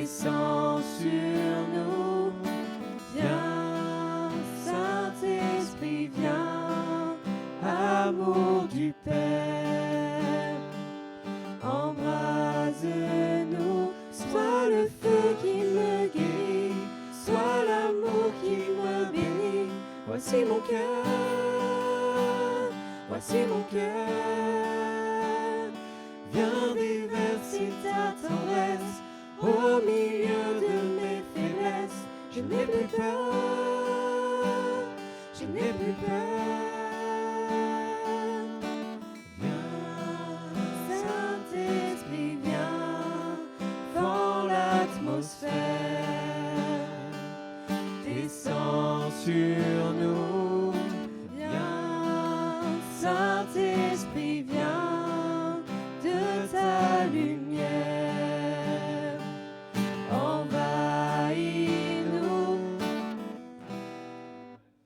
descends sur nous. Viens, Saint-Esprit, viens, amour du Père. Embrase-nous, sois le feu qui me guérit, sois l'amour qui me bénit. Voici mon cœur, voici mon cœur. Viens déverser ta tendresse au milieu de mes faiblesses. Je n'ai plus peur, je n'ai plus peur. Viens, Saint-Esprit, viens, dans l'atmosphère. Descends sur nous. Viens, Saint-Esprit, viens de ta lumière. Envahis-nous.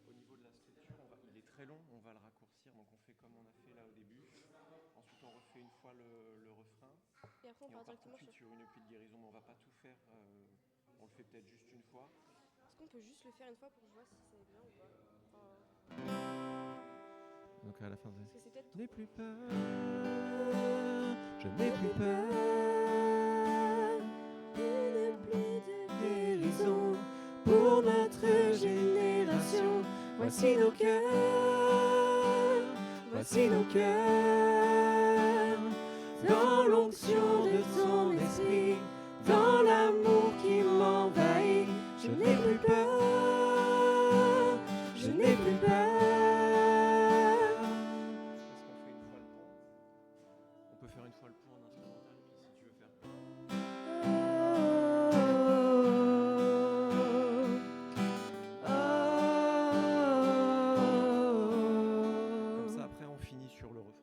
Au niveau de la structure, il est très long, on va le raccourcir, donc on fait comme on a fait là au début. Ensuite on refait une fois le refrain. Et après, on part tout de directement suite sur une pluie de guérison, mais on va pas tout faire, on le fait peut-être juste une fois. Est-ce qu'on peut juste le faire une fois pour que je vois si ça est bien ou pas? Donc à la fin, Parce que c'est peut-être je n'ai trop. plus peur, je n'ai plus peur. Une pluie de guérison pour notre génération. Voici nos cœurs, voici nos cœurs. Dans l'onction de ton esprit, dans l'amour qui m'envahit, je n'ai plus peur, je n'ai plus peur. On peut faire une fois le pont en instrumental, puis si tu veux faire. Comme ça, après, on finit sur le refrain.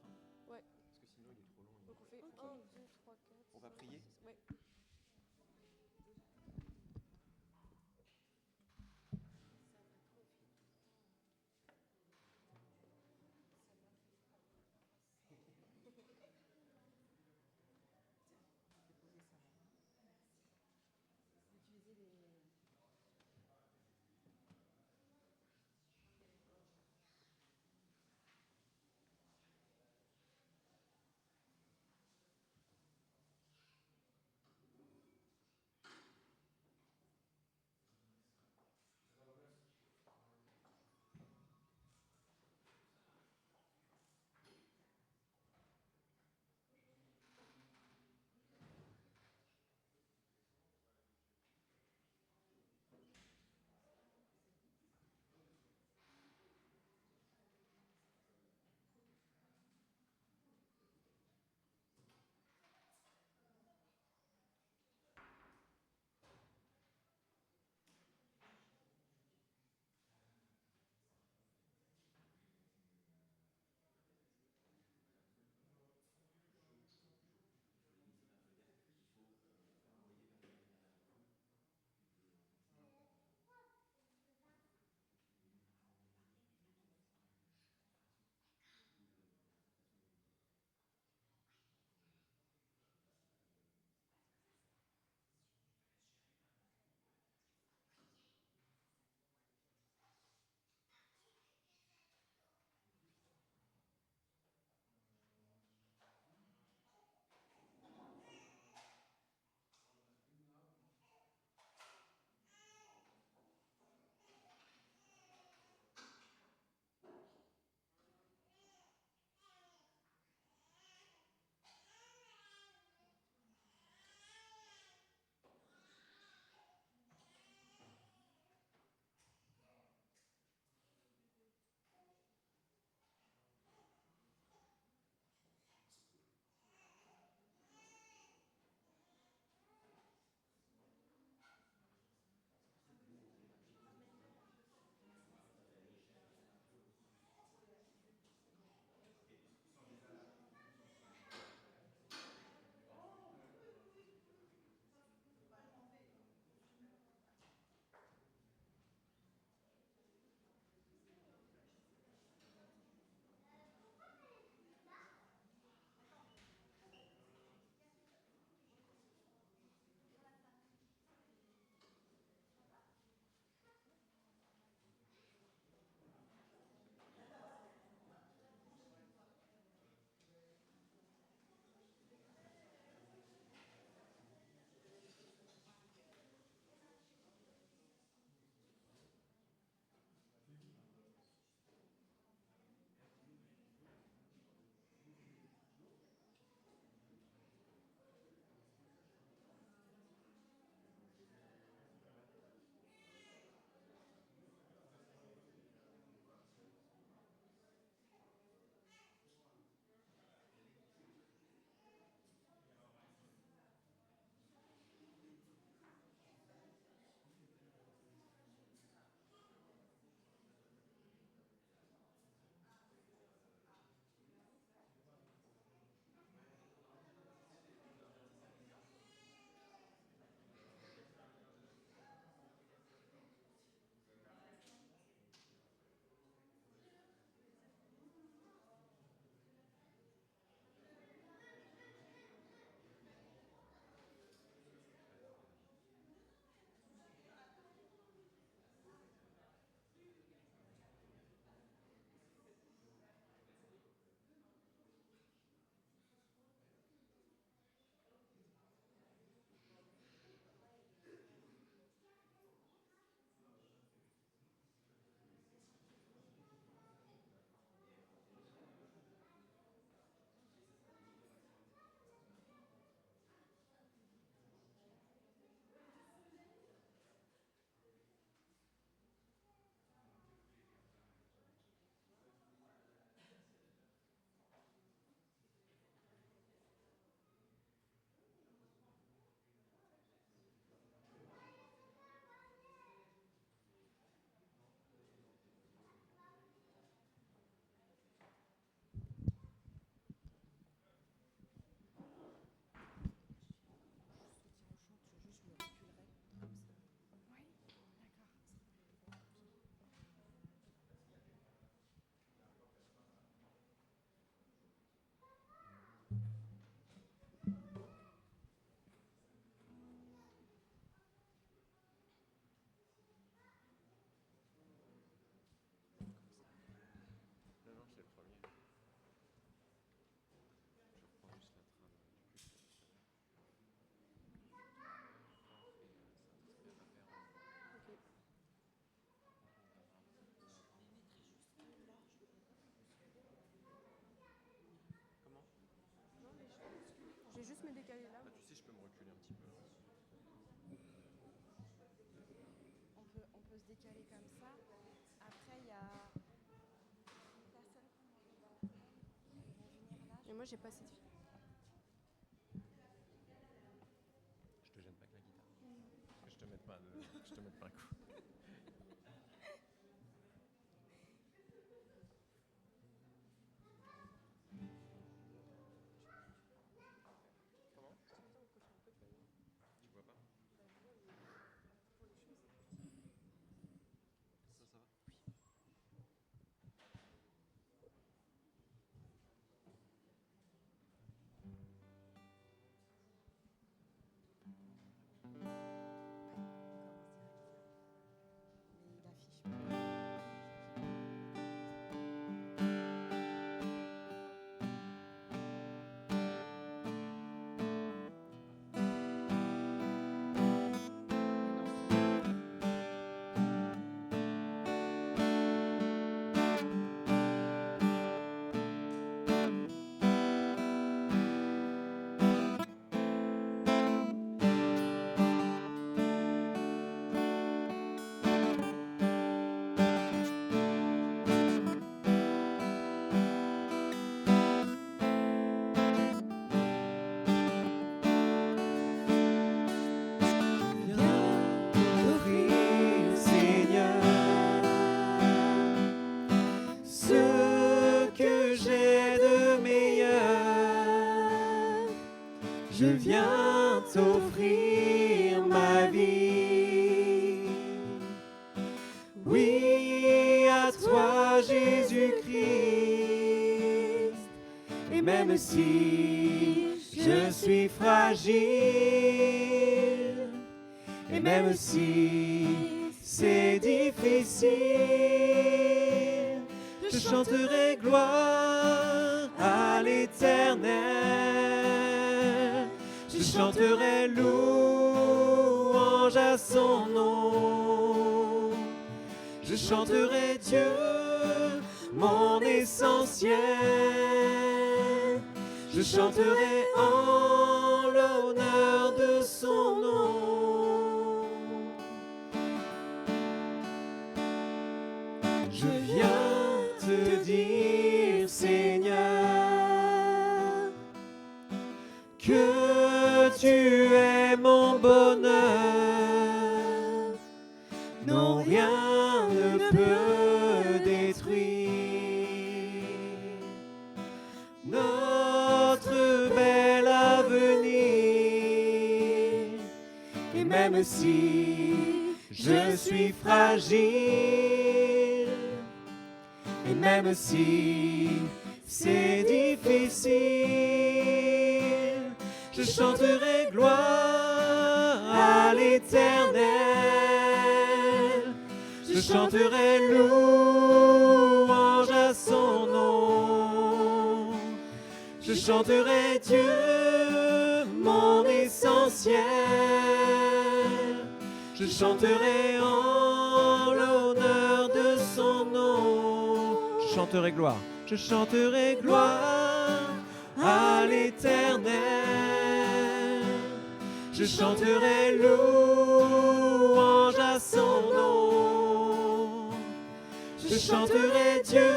décaler comme ça. Après, il y a personne qui vont venir là. Et moi, j'ai pas cette fille. Je te gêne pas avec la guitare. Que je te mette pas un coup. Comment? Tu vois pas? Ça va? Mais il affiche pas. T'offrir, Seigneur, ce que j'ai de meilleur. Je viens t'offrir ma vie. Oui, à toi, Jésus-Christ. Et même si je suis fragile, et même si c'est difficile, je chanterai gloire à l'Éternel. Je chanterai louange à son nom. Je chanterai Dieu, mon essentiel. Je chanterai en l'honneur de son nom. Je viens te dire, Seigneur, que tu es mon bonheur. Non, rien ne peut détruire notre bel avenir. Et même si je suis fragile, et même si c'est difficile, je chanterai gloire à l'Éternel. Je chanterai louange à son nom. Je chanterai Dieu, mon essentiel. Je chanterai en l'honneur de son nom. Je chanterai gloire. Je chanterai gloire à l'Éternel. Je chanterai louange à son nom. Je chanterai Dieu,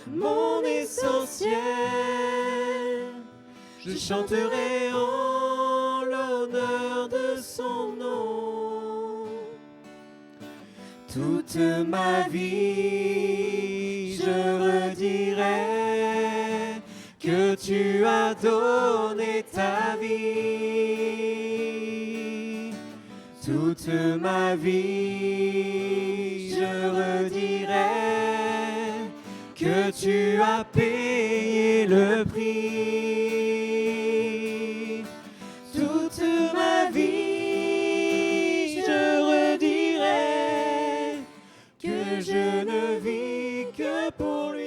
mon essentiel. Je chanterai en l'honneur de son nom. Toute ma vie, je redirai que tu as donné ta vie. Toute ma vie, je redirai que tu as payé le prix. Toute ma vie, je redirai que je ne vis que pour lui.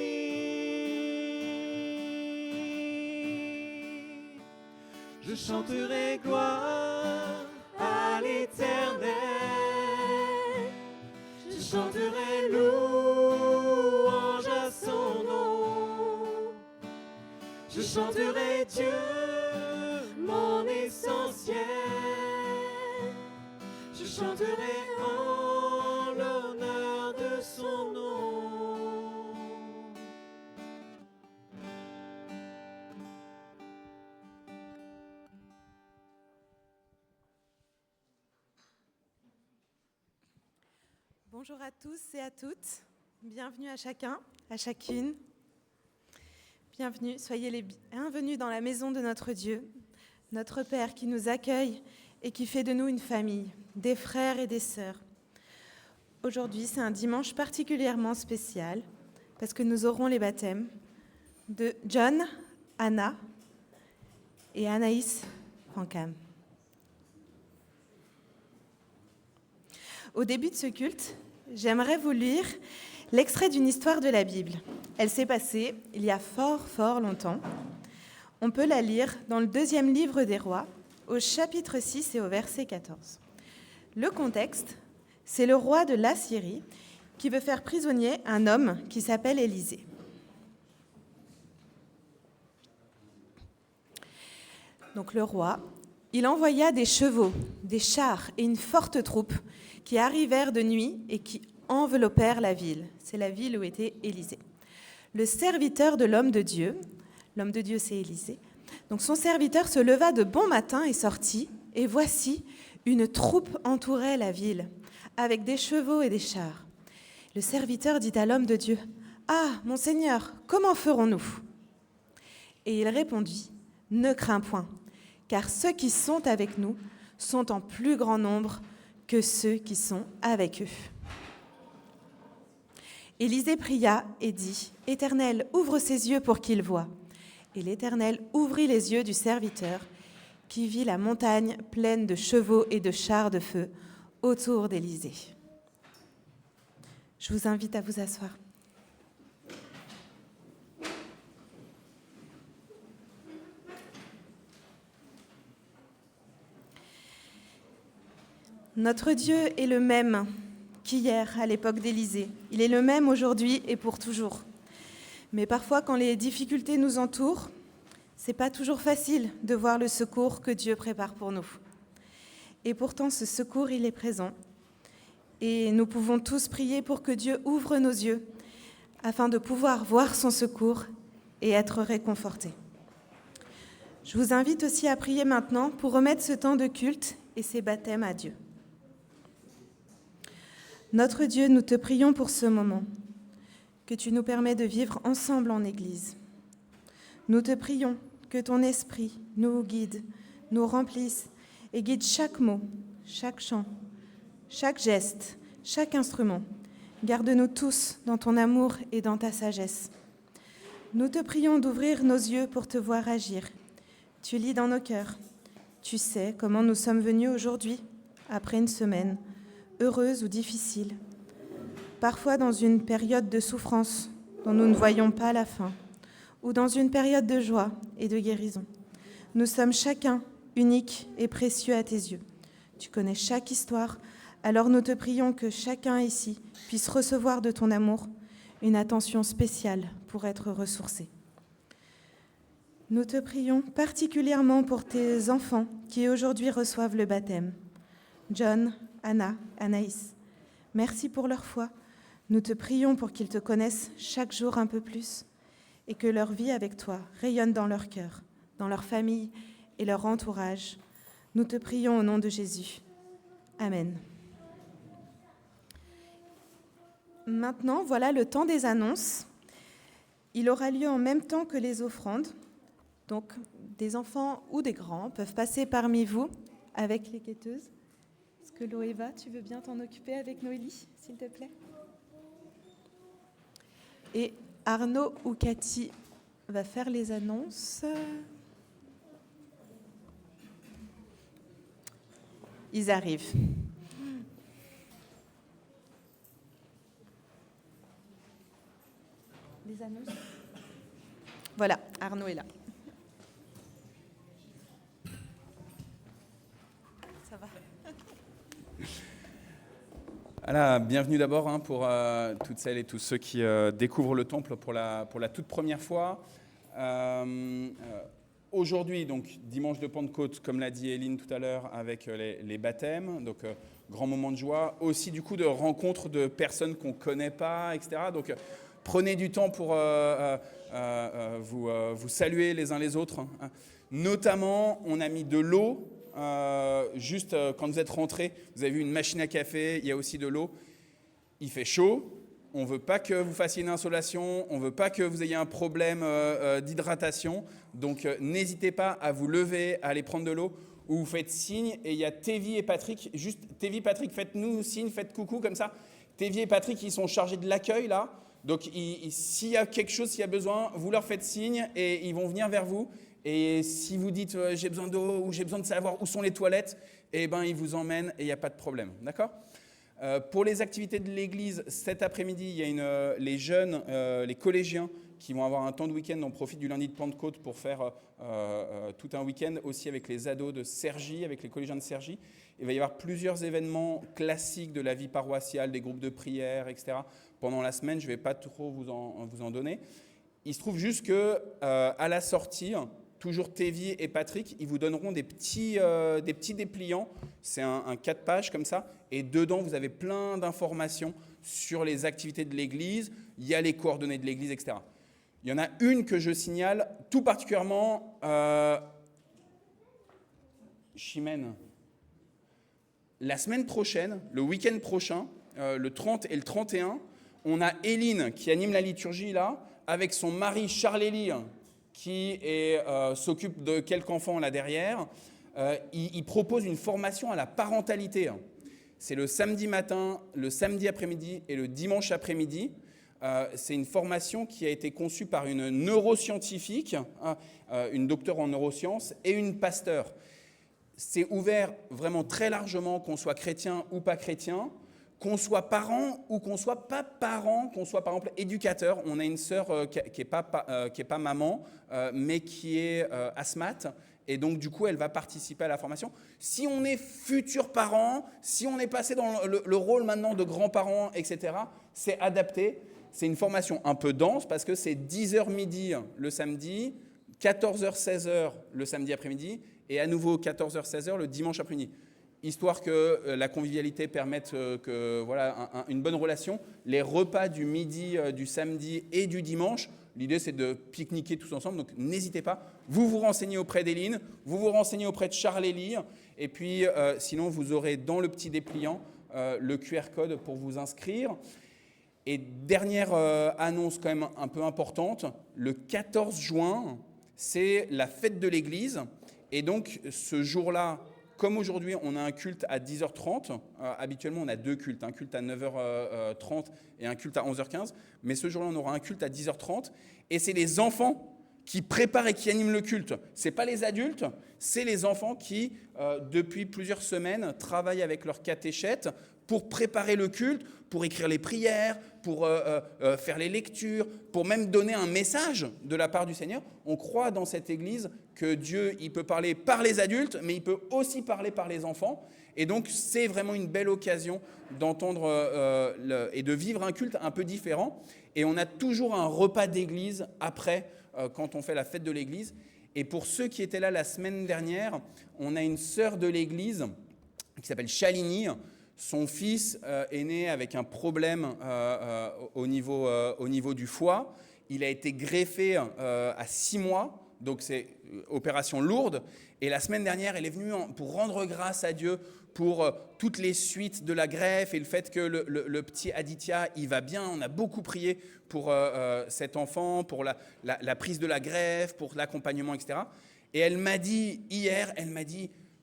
Je chanterai gloire à l'Éternel. Je chanterai louange à son nom. Je chanterai Dieu, mon essentiel. Je chanterai en Bonjour à tous et à toutes. Bienvenue à chacun, à chacune. Bienvenue, soyez les bienvenus dans la maison de notre Dieu, notre Père qui nous accueille et qui fait de nous une famille, des frères et des sœurs. Aujourd'hui, c'est un dimanche particulièrement spécial parce que nous aurons les baptêmes de John, Anna et Anaïs Fancam. Au début de ce culte, j'aimerais vous lire l'extrait d'une histoire de la Bible. Elle s'est passée il y a fort longtemps. On peut la lire dans le 2e livre des Rois, au chapitre 6 et au verset 14. Le contexte, c'est le roi de l'Assyrie qui veut faire prisonnier un homme qui s'appelle Élisée. Donc le roi, il envoya des chevaux, des chars et une forte troupe qui arrivèrent de nuit et qui enveloppèrent la ville. C'est la ville où était Élisée. Le serviteur de l'homme de Dieu c'est Élisée, donc son serviteur se leva de bon matin et sortit, et voici, une troupe entourait la ville, avec des chevaux et des chars. Le serviteur dit à l'homme de Dieu, « Ah, mon Seigneur, comment ferons-nous » Et il répondit, « Ne crains point, car ceux qui sont avec nous sont en plus grand nombre que ceux qui sont avec eux. » Élisée pria et dit, « Éternel, ouvre ses yeux pour qu'il voie. » Et l'Éternel ouvrit les yeux du serviteur, qui vit la montagne pleine de chevaux et de chars de feu autour d'Élisée. Je vous invite à vous asseoir. Notre Dieu est le même qu'hier, à l'époque d'Élisée. Il est le même aujourd'hui et pour toujours. Mais parfois, quand les difficultés nous entourent, c'est pas toujours facile de voir le secours que Dieu prépare pour nous. Et pourtant, ce secours, il est présent. Et nous pouvons tous prier pour que Dieu ouvre nos yeux afin de pouvoir voir son secours et être réconfortés. Je vous invite aussi à prier maintenant pour remettre ce temps de culte et ces baptêmes à Dieu. Notre Dieu, nous te prions pour ce moment, que tu nous permets de vivre ensemble en Église. Nous te prions que ton esprit nous guide, nous remplisse et guide chaque mot, chaque chant, chaque geste, chaque instrument. Garde-nous tous dans ton amour et dans ta sagesse. Nous te prions d'ouvrir nos yeux pour te voir agir. Tu lis dans nos cœurs. Tu sais comment nous sommes venus aujourd'hui, après une semaine, heureuse ou difficile, parfois dans une période de souffrance dont nous ne voyons pas la fin, ou dans une période de joie et de guérison. Nous sommes chacun uniques et précieux à tes yeux. Tu connais chaque histoire, alors nous te prions que chacun ici puisse recevoir de ton amour une attention spéciale pour être ressourcé. Nous te prions particulièrement pour tes enfants qui aujourd'hui reçoivent le baptême. John, Anna, Anaïs, merci pour leur foi. Nous te prions pour qu'ils te connaissent chaque jour un peu plus et que leur vie avec toi rayonne dans leur cœur, dans leur famille et leur entourage. Nous te prions au nom de Jésus. Amen. Maintenant, voilà le temps des annonces. Il aura lieu en même temps que les offrandes. Donc, des enfants ou des grands peuvent passer parmi vous avec les quêteuses. Est-ce que Loéva, tu veux bien t'en occuper avec Noélie, s'il te plaît ? Et Arnaud ou Cathy va faire les annonces. Ils arrivent. Les annonces. Voilà, Arnaud est là. Ça va. Voilà, bienvenue d'abord pour toutes celles et tous ceux qui découvrent le temple pour la toute première fois. Aujourd'hui, donc dimanche de Pentecôte, comme l'a dit Éline tout à l'heure, avec les baptêmes, donc grand moment de joie, aussi du coup de rencontres de personnes qu'on ne connaît pas, etc. Donc prenez du temps pour vous saluer les uns les autres. Notamment, on a mis de l'eau. Juste quand vous êtes rentrés, vous avez vu une machine à café, il y a aussi de l'eau. il fait chaud, on ne veut pas que vous fassiez une insolation, on ne veut pas que vous ayez un problème d'hydratation. Donc, n'hésitez pas à vous lever, à aller prendre de l'eau, ou vous faites signe. Et il y a Tévi et Patrick. Juste, Tévi, Patrick, faites-nous signe, faites coucou comme ça. Tévi et Patrick, ils sont chargés de l'accueil là. Donc, s'il y a quelque chose, s'il y a besoin, vous leur faites signe et ils vont venir vers vous. Et si vous dites j'ai besoin d'eau ou j'ai besoin de savoir où sont les toilettes, eh ben, ils vous emmènent et il n'y a pas de problème. D'accord ? Pour les activités de l'église, cet après-midi, il y a les jeunes, les collégiens qui vont avoir un temps de week-end. On profite du lundi de Pentecôte pour faire tout un week-end aussi avec les ados de Cergy, avec les collégiens de Cergy. Il va y avoir plusieurs événements classiques de la vie paroissiale, des groupes de prière, etc. Pendant la semaine, je ne vais pas trop vous en donner. Il se trouve juste qu'à la sortie, toujours Tévi et Patrick, ils vous donneront des petits dépliants. C'est un 4 pages comme ça. Et dedans, vous avez plein d'informations sur les activités de l'église. Il y a les coordonnées de l'église, etc. Il y en a une que je signale tout particulièrement. Chimène. La semaine prochaine, le week-end prochain, le 30 et le 31, on a Éline qui anime la liturgie là, avec son mari Charles-Élie, qui s'occupe de quelques enfants là derrière. Il propose une formation à la parentalité. C'est le samedi matin, le samedi après-midi et le dimanche après-midi. C'est une formation qui a été conçue par une neuroscientifique, une docteure en neurosciences et une pasteur. C'est ouvert vraiment très largement, qu'on soit chrétien ou pas chrétien, qu'on soit parent ou qu'on soit pas parent, qu'on soit par exemple éducateur. On a une sœur qui est pas maman, mais qui est asthmate. Et donc, du coup, elle va participer à la formation. Si on est futur parent, si on est passé dans le rôle maintenant de grands-parents, etc., c'est adapté. C'est une formation un peu dense parce que c'est 10h midi le samedi, 14h, 16h le samedi après-midi et à nouveau 14h, 16h le dimanche après-midi. Histoire que la convivialité permette une bonne relation. Les repas du midi, du samedi et du dimanche, l'idée c'est de pique-niquer tous ensemble, donc n'hésitez pas. Vous vous renseignez auprès d'Éline, vous vous renseignez auprès de Charles-Élie, et puis sinon vous aurez dans le petit dépliant le QR code pour vous inscrire. Et dernière annonce quand même un peu importante, le 14 juin, c'est la fête de l'église, et donc ce jour-là, comme aujourd'hui, on a un culte à 10h30. Habituellement, on a deux cultes, un culte à 9h30 et un culte à 11h15. Mais ce jour-là, on aura un culte à 10h30. Et c'est les enfants qui préparent et qui animent le culte. Ce n'est pas les adultes, c'est les enfants qui, depuis plusieurs semaines, travaillent avec leur catéchète pour préparer le culte, pour écrire les prières, pour faire les lectures, pour même donner un message de la part du Seigneur. On croit dans cette Église que Dieu, il peut parler par les adultes, mais il peut aussi parler par les enfants. Et donc, c'est vraiment une belle occasion d'entendre et de vivre un culte un peu différent. Et on a toujours un repas d'église après, quand on fait la fête de l'église. Et pour ceux qui étaient là la semaine dernière, on a une sœur de l'église qui s'appelle Chaligny. Son fils est né avec un problème au niveau du foie. Il a été greffé à 6 mois. Donc, c'est opération lourde. Et la semaine dernière, elle est venue pour rendre grâce à Dieu pour toutes les suites de la greffe et le fait que le petit Aditya, il va bien. On a beaucoup prié pour cet enfant, pour la prise de la greffe, pour l'accompagnement, etc. Et elle m'a dit hier,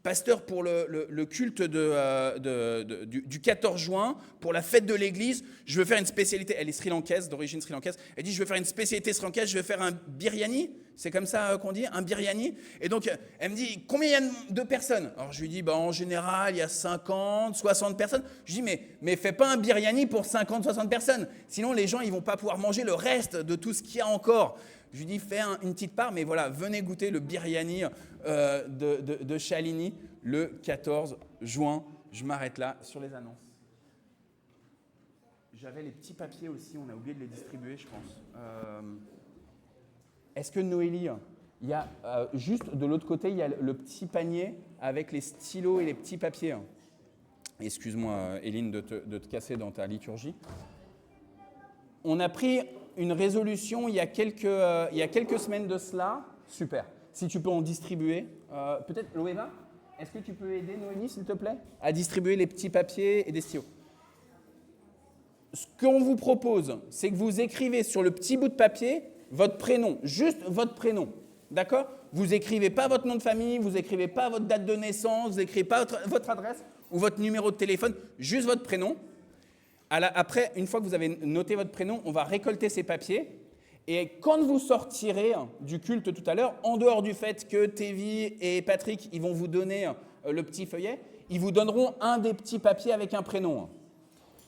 pasteur, pour le culte du 14 juin, pour la fête de l'église, je veux faire une spécialité. Elle est sri-lankaise, d'origine sri-lankaise. Elle dit, je veux faire une spécialité sri-lankaise, je veux faire un biryani. C'est comme ça qu'on dit, un biryani. Et donc, elle me dit, combien il y a de personnes? Alors, je lui dis, en général, il y a 50, 60 personnes. Je lui dis, mais fais pas un biryani pour 50, 60 personnes. Sinon, les gens, ils vont pas pouvoir manger le reste de tout ce qu'il y a encore. Je lui dis, fais une petite part, mais voilà, venez goûter le biryani de Chaligny le 14 juin. Je m'arrête là sur les annonces. J'avais les petits papiers aussi, on a oublié de les distribuer, je pense. Est-ce que Noélie, il y a juste de l'autre côté, il y a le petit panier avec les stylos et les petits papiers. Excuse-moi, Éline, de te casser dans ta liturgie. On a pris une résolution il y a quelques semaines de cela. Super. Si tu peux en distribuer. Peut-être, Loéva, est-ce que tu peux aider Noélie, s'il te plaît, à distribuer les petits papiers et des stylos? Ce qu'on vous propose, c'est que vous écrivez sur le petit bout de papier votre prénom, juste votre prénom. D'accord? Vous n'écrivez pas votre nom de famille, vous n'écrivez pas votre date de naissance, vous n'écrivez pas votre adresse ou votre numéro de téléphone, juste votre prénom. Après, une fois que vous avez noté votre prénom, on va récolter ces papiers. Et quand vous sortirez du culte tout à l'heure, en dehors du fait que Thévi et Patrick ils vont vous donner le petit feuillet, ils vous donneront un des petits papiers avec un prénom.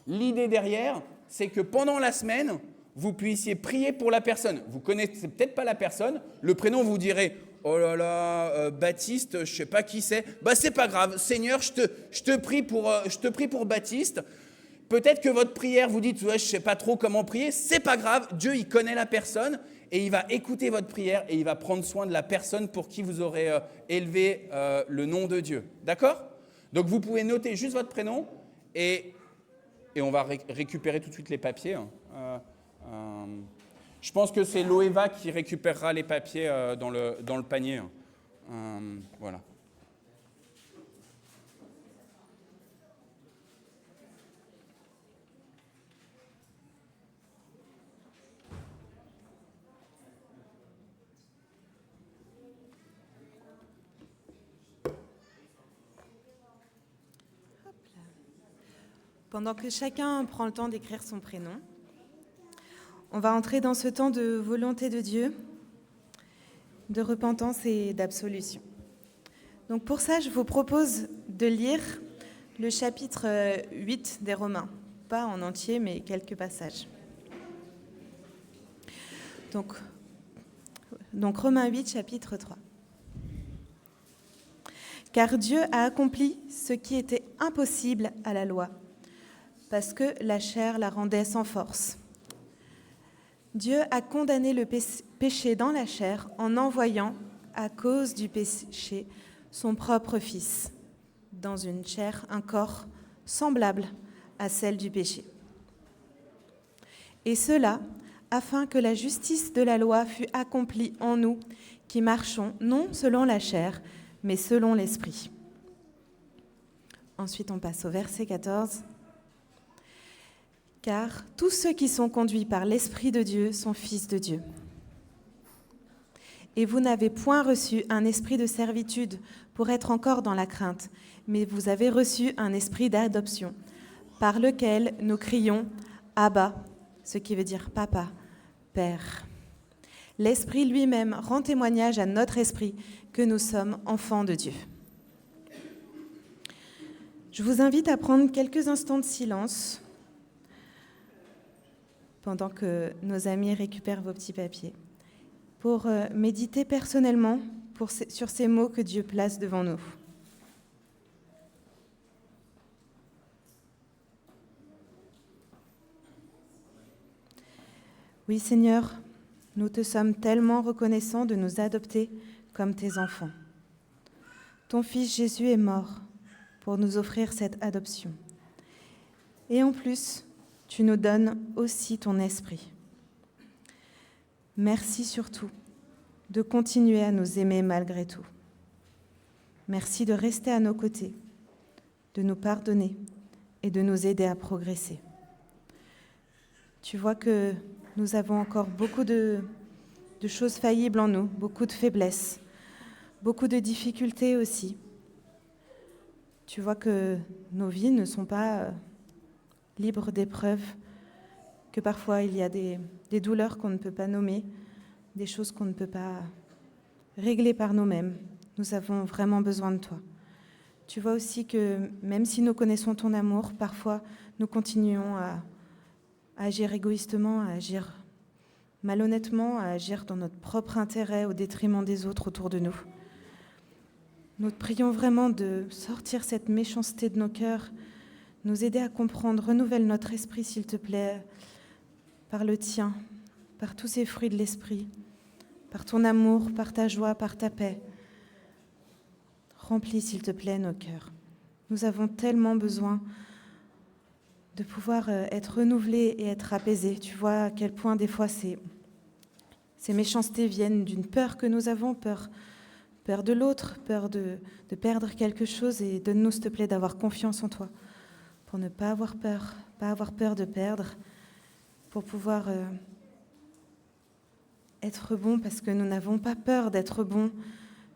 L'idée derrière, c'est que pendant la semaine, vous puissiez prier pour la personne. Vous ne connaissez peut-être pas la personne, le prénom vous direz « Oh là là, Baptiste, je ne sais pas qui c'est. » C'est pas grave, Seigneur, je te prie pour Baptiste. Peut-être que votre prière, vous dites ouais, « je ne sais pas trop comment prier », c'est pas grave, Dieu il connaît la personne et il va écouter votre prière et il va prendre soin de la personne pour qui vous aurez élevé le nom de Dieu. D'accord? Donc vous pouvez noter juste votre prénom et on va récupérer tout de suite les papiers. Je pense que c'est Loéva qui récupérera les papiers dans le panier. Voilà. Pendant que chacun prend le temps d'écrire son prénom, on va entrer dans ce temps de volonté de Dieu, de repentance et d'absolution. Donc pour ça, je vous propose de lire le chapitre 8 des Romains. Pas en entier, mais quelques passages. Donc Romains 8, chapitre 3. Car Dieu a accompli ce qui était impossible à la loi, parce que la chair la rendait sans force. Dieu a condamné le péché dans la chair en envoyant, à cause du péché, son propre Fils, dans une chair, un corps semblable à celle du péché. Et cela, afin que la justice de la loi fût accomplie en nous, qui marchons non selon la chair, mais selon l'Esprit. Ensuite, on passe au verset 14. Car tous ceux qui sont conduits par l'Esprit de Dieu sont fils de Dieu. Et vous n'avez point reçu un esprit de servitude pour être encore dans la crainte, mais vous avez reçu un esprit d'adoption, par lequel nous crions « Abba », ce qui veut dire « Papa »,« Père ». L'Esprit lui-même rend témoignage à notre esprit que nous sommes enfants de Dieu. Je vous invite à prendre quelques instants de silence pendant que nos amis récupèrent vos petits papiers, pour méditer personnellement sur ces mots que Dieu place devant nous. Oui, Seigneur, nous te sommes tellement reconnaissants de nous adopter comme tes enfants. Ton Fils Jésus est mort pour nous offrir cette adoption. Et en plus, tu nous donnes aussi ton esprit. Merci surtout de continuer à nous aimer malgré tout. Merci de rester à nos côtés, de nous pardonner et de nous aider à progresser. Tu vois que nous avons encore beaucoup de choses faillibles en nous, beaucoup de faiblesses, beaucoup de difficultés aussi. Tu vois que nos vies ne sont pas libres d'épreuves, que parfois il y a des douleurs qu'on ne peut pas nommer, des choses qu'on ne peut pas régler par nous-mêmes. Nous avons vraiment besoin de toi. Tu vois aussi que même si nous connaissons ton amour, parfois nous continuons à agir égoïstement, à agir malhonnêtement, à agir dans notre propre intérêt au détriment des autres autour de nous. Nous te prions vraiment de sortir cette méchanceté de nos cœurs, nous aider à comprendre, renouvelle notre esprit, s'il te plaît, par le tien, par tous ces fruits de l'esprit, par ton amour, par ta joie, par ta paix. Remplis, s'il te plaît, nos cœurs. Nous avons tellement besoin de pouvoir être renouvelés et être apaisés. Tu vois à quel point, des fois, ces méchancetés viennent d'une peur que nous avons, peur de l'autre, peur de perdre quelque chose. Et donne-nous, s'il te plaît, d'avoir confiance en toi, pour ne pas avoir peur, pas avoir peur de perdre, pour pouvoir être bon parce que nous n'avons pas peur d'être bon,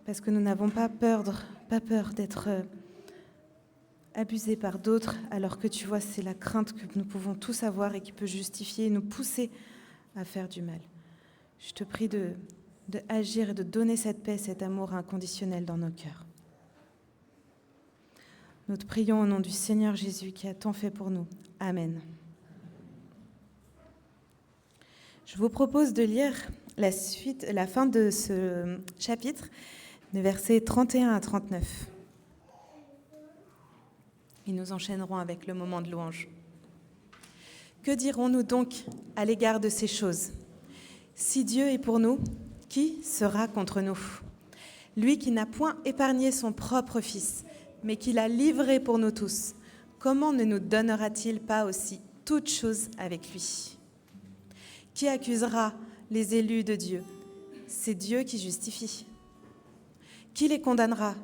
parce que nous n'avons pas peur d'être abusés par d'autres, alors que tu vois, c'est la crainte que nous pouvons tous avoir et qui peut justifier et nous pousser à faire du mal. Je te prie de agir et de donner cette paix, cet amour inconditionnel dans nos cœurs. Nous te prions au nom du Seigneur Jésus qui a tant fait pour nous. Amen. Je vous propose de lire la fin de ce chapitre, de versets 31 à 39. Et nous enchaînerons avec le moment de louange. Que dirons-nous donc à l'égard de ces choses ? Si Dieu est pour nous, qui sera contre nous ? Lui qui n'a point épargné son propre Fils, mais qui l'a livré pour nous tous, comment ne nous donnera-t-il pas aussi toutes choses avec lui ? Qui accusera les élus de Dieu ? C'est Dieu qui justifie. Qui les condamnera ?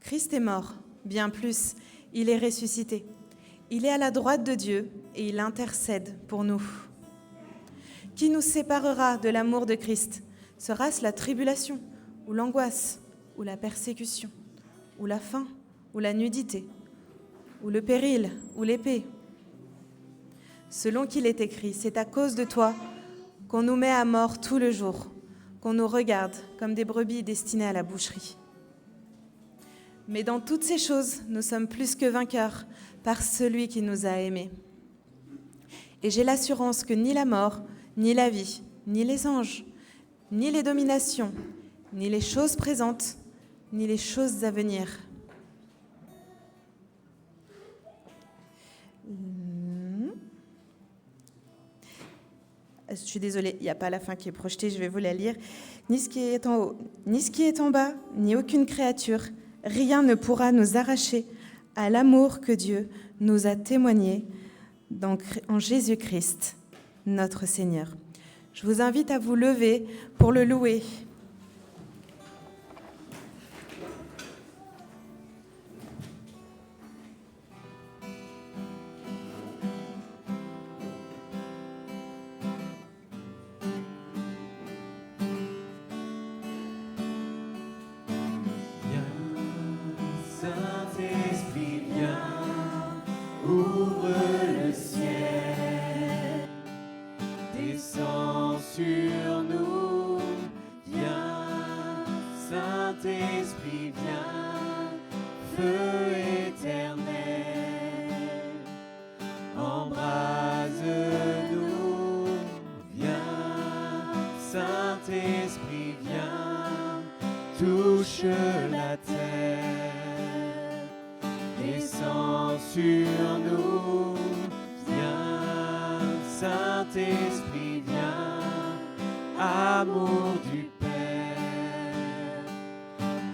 Christ est mort, bien plus, il est ressuscité. Il est à la droite de Dieu et il intercède pour nous. Qui nous séparera de l'amour de Christ ? Sera-ce la tribulation, ou l'angoisse, ou la persécution, ou la faim, ou la nudité, ou le péril, ou l'épée ? Selon qu'il est écrit, c'est à cause de toi qu'on nous met à mort tout le jour, qu'on nous regarde comme des brebis destinées à la boucherie. Mais dans toutes ces choses, nous sommes plus que vainqueurs par celui qui nous a aimés. Et j'ai l'assurance que ni la mort, ni la vie, ni les anges, ni les dominations, ni les choses présentes, ni les choses à venir. Je suis désolée, il n'y a pas la fin qui est projetée, je vais vous la lire. Ni ce qui est en haut, ni ce qui est en bas, ni aucune créature, rien ne pourra nous arracher à l'amour que Dieu nous a témoigné en Jésus-Christ, notre Seigneur. Je vous invite à vous lever pour le louer. Saint-Esprit, viens, ouvre le ciel, descends sur nous, viens, Saint-Esprit, viens, feu éternel, embrase-nous, viens, Saint-Esprit, viens, touche la terre. Descends sur nous, viens, Saint-Esprit, viens, amour du Père.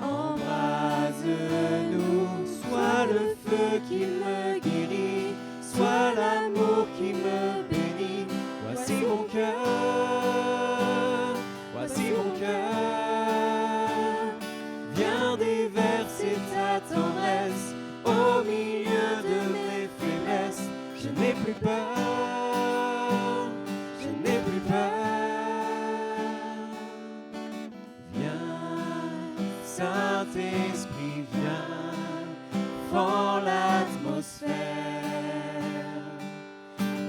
Embrase-nous, sois le feu qui me guérit, sois l'amour qui me bénit. Voici mon cœur, voici mon cœur. Viens déverser ta tendresse. Au milieu de mes faiblesses, je n'ai plus peur, je n'ai plus peur. Viens, Saint-Esprit, viens, fends l'atmosphère.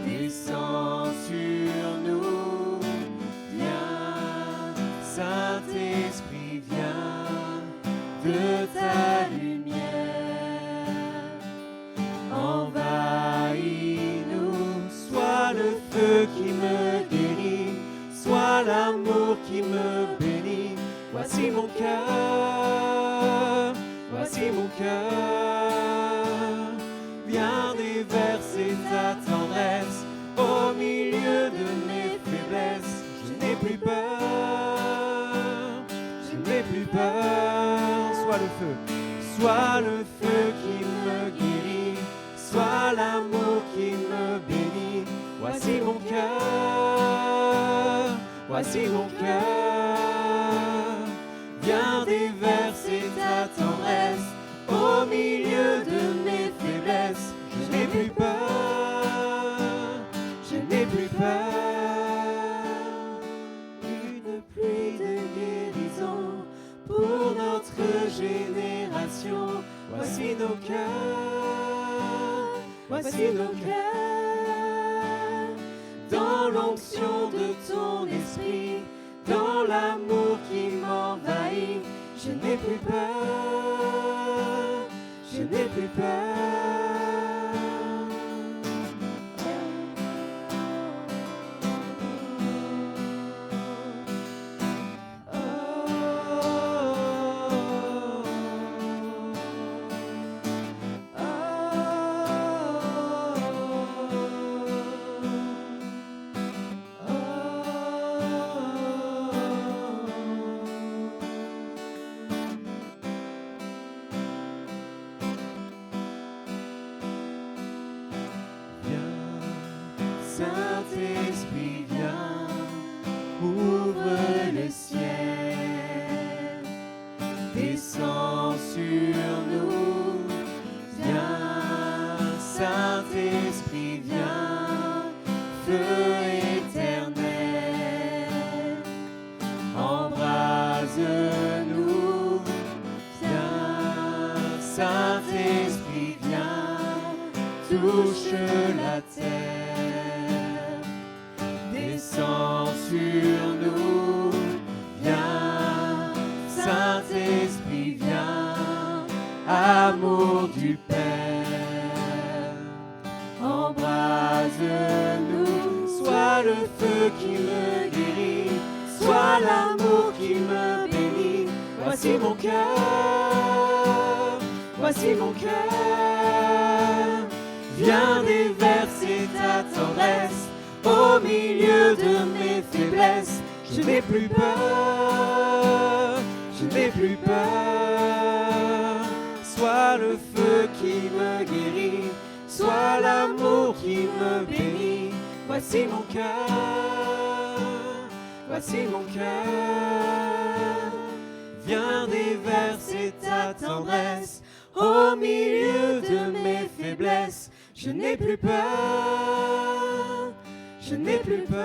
Descends sur nous, viens, Saint-Esprit, viens, de ta lumière. Envahis-nous, sois le feu qui me guérit, sois l'amour qui me bénit. Voici mon cœur, voici mon cœur. Viens déverser ta tendresse au milieu de mes faiblesses. Je n'ai plus peur, je n'ai plus peur. Sois le feu qui me guérit. Sois l'amour qui me bénit. Voici mon cœur, voici mon cœur. Viens déverser ta tendresse au milieu de mes faiblesses. Je n'ai plus peur, nos cœurs, voici nos cœurs. Dans l'onction de ton esprit, dans l'amour qui m'envahit, je n'ai plus peur, je n'ai plus peur. Saint-Esprit, viens, ouvre le ciel, descends sur nous. Viens, Saint-Esprit, viens, feu éternel, embrase-nous. Viens, Saint-Esprit, viens, touche la terre. Descends sur nous, viens, Saint-Esprit, viens, amour du Père, embrase-nous. Sois le feu qui me guérit, sois l'amour qui me bénit. Voici mon cœur, voici mon cœur. Viens déverser ta tendresse au milieu de mes faiblesses. Je n'ai plus peur, je n'ai plus peur. Sois le feu qui me guérit, sois l'amour qui me bénit. Voici mon cœur, voici mon cœur. Viens déverser ta tendresse au milieu de mes faiblesses. Je n'ai plus peur, je n'ai plus peur.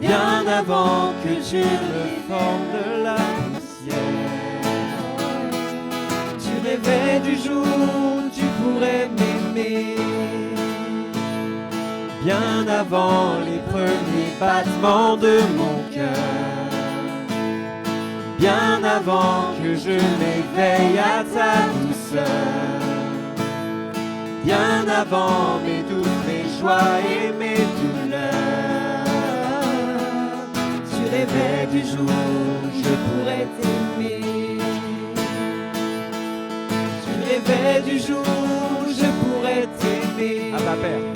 Bien avant que je me forme de la poussière, tu rêvais du jour où tu pourrais m'aimer. Bien avant les premiers battements de mon cœur, bien avant que je m'éveille à ta douceur, bien avant mes doutes, mes joies et mes douleurs. Tu rêvais du jour où je pourrais t'aimer. Tu rêvais du jour où je pourrais t'aimer. Abba Père.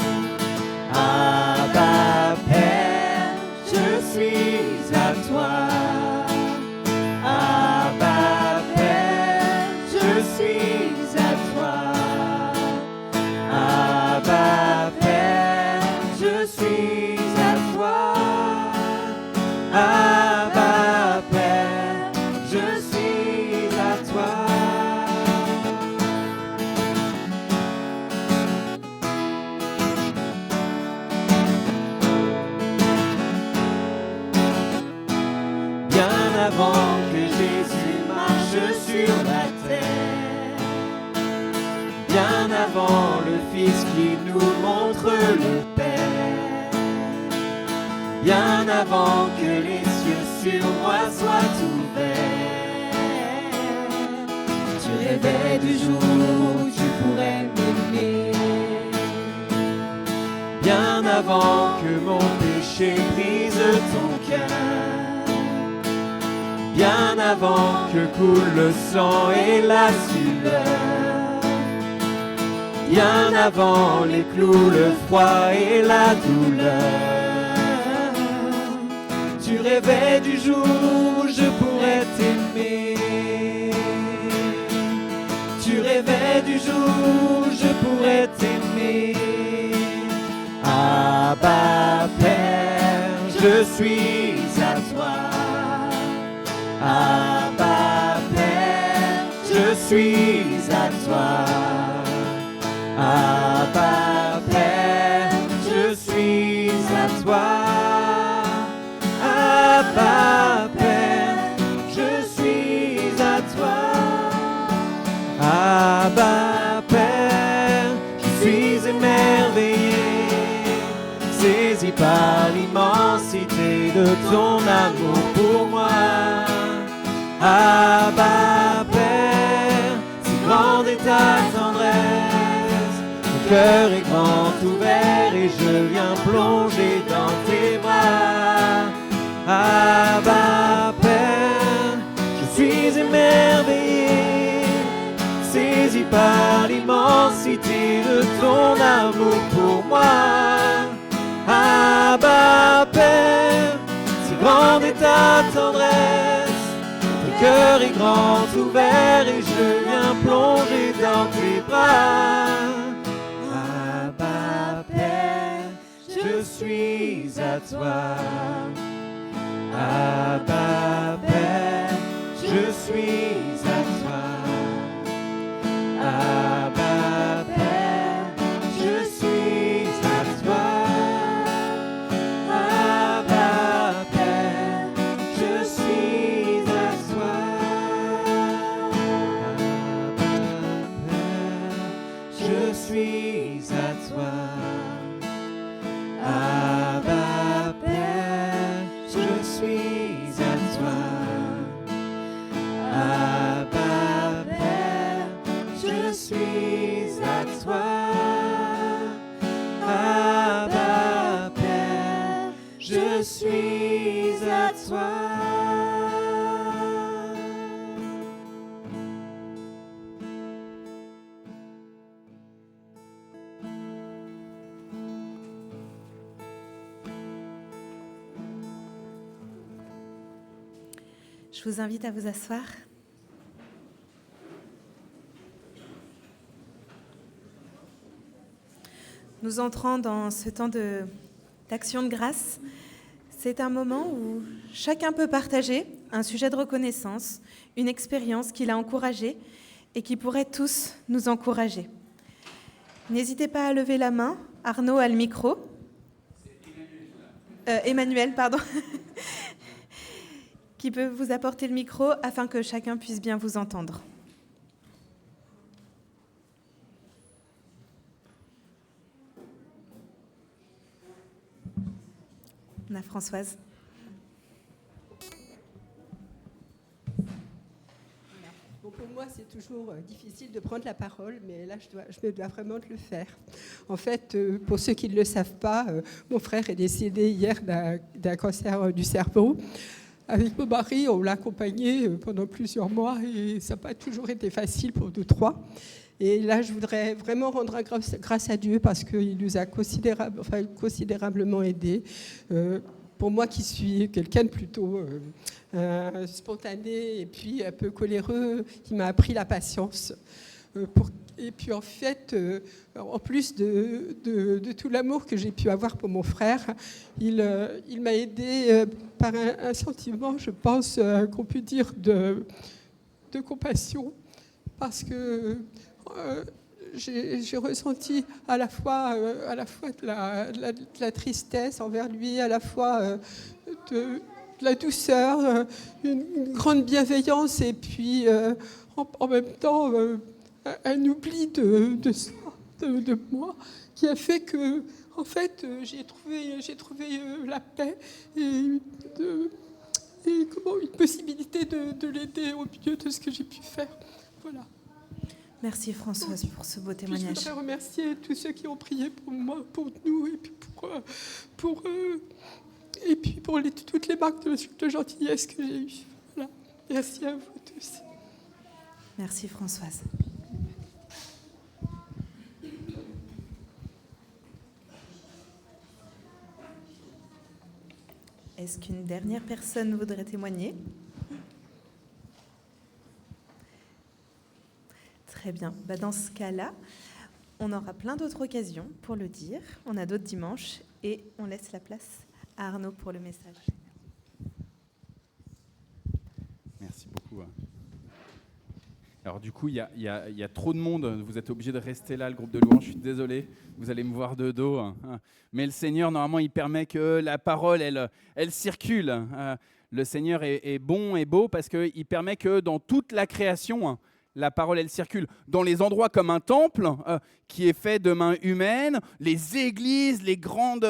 Abba Père, je suis à toi. Abba Père, je suis à toi. Abba Père, je suis à toi. Abba Père, je suis à toi. Bien avant que Jésus marche sur la terre, bien avant le Fils qui nous montre le Père, bien avant que les cieux sur moi soient ouverts. Tu rêvais du jour où tu pourrais m'aimer, bien avant que mon péché brise ton cœur, bien avant que coule le sang et la sueur, bien avant les clous, le froid et la douleur. Tu rêvais du jour où je pourrais t'aimer, tu rêvais du jour où je pourrais t'aimer. Abba Père, je suis à toi. Abba Père, je suis à toi. Abba Père, je suis à toi. Abba Père, je suis à toi. Abba Père, je suis émerveillé, saisi par l'immensité de ton amour pour moi. Abba Père, si grande est ta tendresse, mon cœur est grand ouvert et je viens plonger dans tes bras. Abba Père, je suis émerveillé, saisi par l'immensité de ton amour pour moi. Abba Père, si grande est ta tendresse, ton cœur est grand ouvert et je viens plonger dans tes bras. Abba Père, je suis à toi. Abba Père, je suis à toi. Abba Père, je suis à toi. Abba Père, je suis à toi. Abba Père, je suis à toi. Abba Père, je suis à toi. Abba Père, je suis à toi. Abba Père, je suis à toi. Je vous invite à vous asseoir. Nous entrons dans ce temps d'action de grâce. C'est un moment où chacun peut partager un sujet de reconnaissance, une expérience qui l'a encouragé et qui pourrait tous nous encourager. N'hésitez pas à lever la main. Arnaud a le micro. Emmanuel, pardon. Qui peut vous apporter le micro afin que chacun puisse bien vous entendre. On a Françoise. Bon, pour moi, c'est toujours difficile de prendre la parole, mais là, je me dois vraiment de le faire. En fait, pour ceux qui ne le savent pas, mon frère est décédé hier d'un cancer du cerveau. Avec mon mari, on l'a accompagné pendant plusieurs mois et ça n'a pas toujours été facile pour nous trois. Et là, je voudrais vraiment rendre grâce à Dieu parce qu'il nous a considérablement aidés. Pour moi qui suis quelqu'un de plutôt spontané et puis un peu coléreux, il m'a appris la patience. Et puis en fait, en plus de tout l'amour que j'ai pu avoir pour mon frère, il m'a aidé par un sentiment, je pense, qu'on peut dire de compassion, parce que j'ai ressenti à la fois de la tristesse envers lui, à la fois de la douceur, une grande bienveillance, et puis en même temps un oubli de moi, qui a fait que, En fait, j'ai trouvé la paix et une possibilité de l'aider au mieux de ce que j'ai pu faire. Voilà. Merci Françoise pour ce beau Puis témoignage. je voudrais remercier tous ceux qui ont prié pour moi, pour nous, et puis pour toutes les marques de gentillesse que j'ai eues. Voilà. Merci à vous tous. Merci Françoise. Est-ce qu'une dernière personne voudrait témoigner ? Très bien. Dans ce cas-là, on aura plein d'autres occasions pour le dire. On a d'autres dimanches et on laisse la place à Arnaud pour le message. Merci beaucoup. Alors du coup, il y a trop de monde. Vous êtes obligés de rester là, le groupe de louanges. Je suis désolé, vous allez me voir de dos. Mais le Seigneur, normalement, il permet que la parole, elle circule. Le Seigneur est bon et beau parce qu'il permet que dans toute la création, la parole, elle circule. Dans les endroits comme un temple qui est fait de mains humaines, les églises, les grandes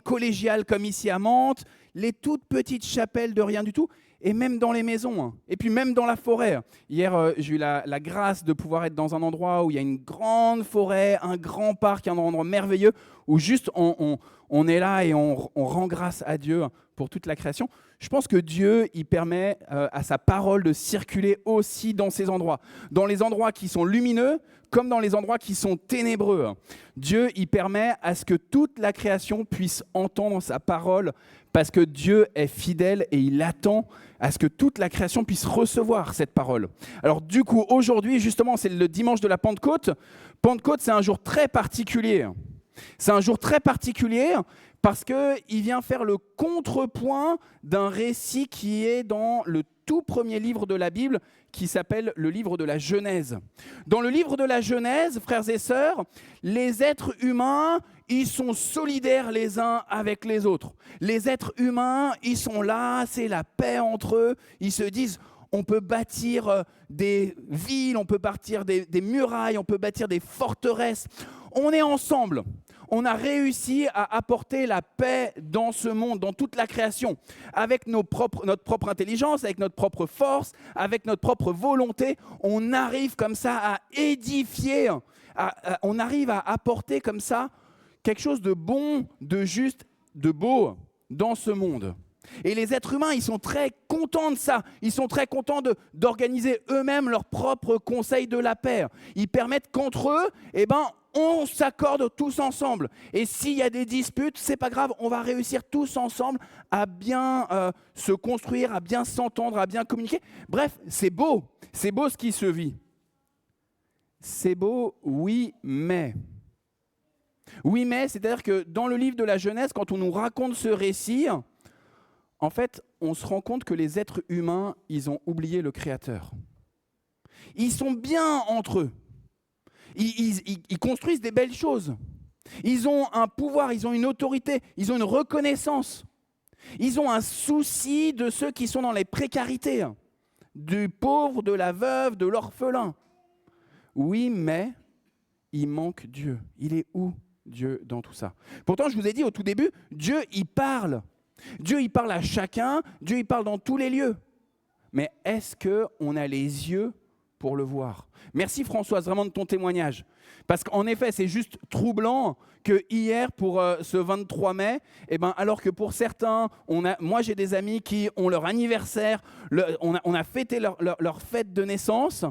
collégiales comme ici à Mantes, les toutes petites chapelles de rien du tout, et même dans les maisons, et puis même dans la forêt. Hier, j'ai eu la grâce de pouvoir être dans un endroit où il y a une grande forêt, un grand parc, un endroit merveilleux, où juste on est là et on rend grâce à Dieu pour toute la création. Je pense que Dieu, il permet à sa parole de circuler aussi dans ces endroits. Dans les endroits qui sont lumineux, comme dans les endroits qui sont ténébreux. Dieu, il permet à ce que toute la création puisse entendre sa parole, parce que Dieu est fidèle et il attend à ce que toute la création puisse recevoir cette parole. Alors du coup, aujourd'hui, justement, c'est le dimanche de la Pentecôte. Pentecôte, c'est un jour très particulier. C'est un jour très particulier parce qu'il vient faire le contrepoint d'un récit qui est dans le tout premier livre de la Bible, qui s'appelle le livre de la Genèse. Dans le livre de la Genèse, frères et sœurs, les êtres humains, ils sont solidaires les uns avec les autres. Les êtres humains, ils sont là, c'est la paix entre eux. Ils se disent, on peut bâtir des villes, on peut bâtir des murailles, on peut bâtir des forteresses. On est ensemble. On a réussi à apporter la paix dans ce monde, dans toute la création, avec notre propre intelligence, avec notre propre force, avec notre propre volonté. On arrive comme ça à édifier, on arrive à apporter comme ça quelque chose de bon, de juste, de beau dans ce monde. Et les êtres humains, ils sont très contents de ça. Ils sont très contents d'organiser eux-mêmes leur propre conseil de la paix. Ils permettent qu'entre eux, on s'accorde tous ensemble. Et s'il y a des disputes, c'est pas grave, on va réussir tous ensemble à bien se construire, à bien s'entendre, à bien communiquer. Bref, c'est beau ce qui se vit. C'est beau, oui, mais... Oui, mais, c'est-à-dire que dans le livre de la Genèse, quand on nous raconte ce récit, en fait, on se rend compte que les êtres humains, ils ont oublié le Créateur. Ils sont bien entre eux. Ils construisent des belles choses. Ils ont un pouvoir, ils ont une autorité, ils ont une reconnaissance. Ils ont un souci de ceux qui sont dans les précarités, du pauvre, de la veuve, de l'orphelin. Oui, mais il manque Dieu. Il est où Dieu dans tout ça? Pourtant, je vous ai dit au tout début, Dieu, il parle. Dieu, il parle à chacun. Dieu, il parle dans tous les lieux. Mais est-ce qu'on a les yeux pour le voir? Merci Françoise, vraiment de ton témoignage. Parce qu'en effet, c'est juste troublant que hier, pour ce 23 mai, alors que pour certains, moi j'ai des amis qui ont leur anniversaire, on a fêté leur fête de naissance,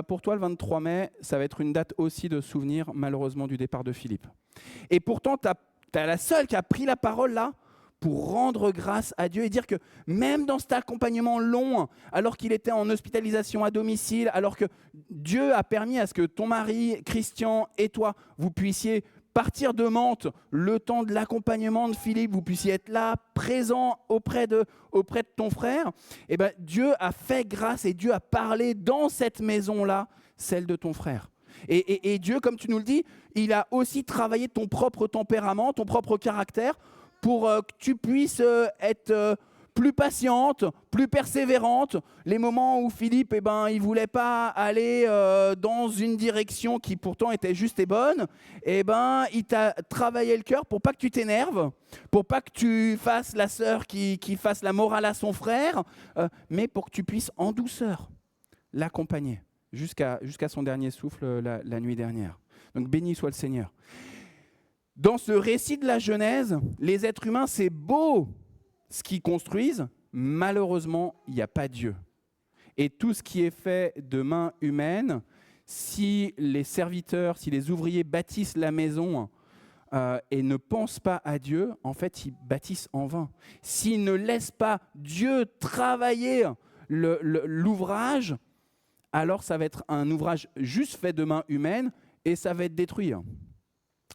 pour toi, le 23 mai, ça va être une date aussi de souvenir, malheureusement, du départ de Philippe. Et pourtant, tu as la seule qui a pris la parole là, pour rendre grâce à Dieu et dire que même dans cet accompagnement long, alors qu'il était en hospitalisation à domicile, alors que Dieu a permis à ce que ton mari, Christian et toi, vous puissiez partir de Mantes le temps de l'accompagnement de Philippe, vous puissiez être là, présent auprès de ton frère, Dieu a fait grâce et Dieu a parlé dans cette maison-là, celle de ton frère. Et Dieu, comme tu nous le dis, il a aussi travaillé ton propre tempérament, ton propre caractère, pour que tu puisses être plus patiente, plus persévérante. Les moments où Philippe, il ne voulait pas aller dans une direction qui pourtant était juste et bonne, il t'a travaillé le cœur pour pas que tu t'énerves, pour pas que tu fasses la sœur qui fasse la morale à son frère, mais pour que tu puisses en douceur l'accompagner jusqu'à son dernier souffle la nuit dernière. Donc béni soit le Seigneur. Dans ce récit de la Genèse, les êtres humains, c'est beau ce qu'ils construisent, malheureusement, il n'y a pas Dieu. Et tout ce qui est fait de main humaine, si les serviteurs, si les ouvriers bâtissent la maison et ne pensent pas à Dieu, en fait, ils bâtissent en vain. S'ils ne laissent pas Dieu travailler l'ouvrage, alors ça va être un ouvrage juste fait de main humaine et ça va être détruit.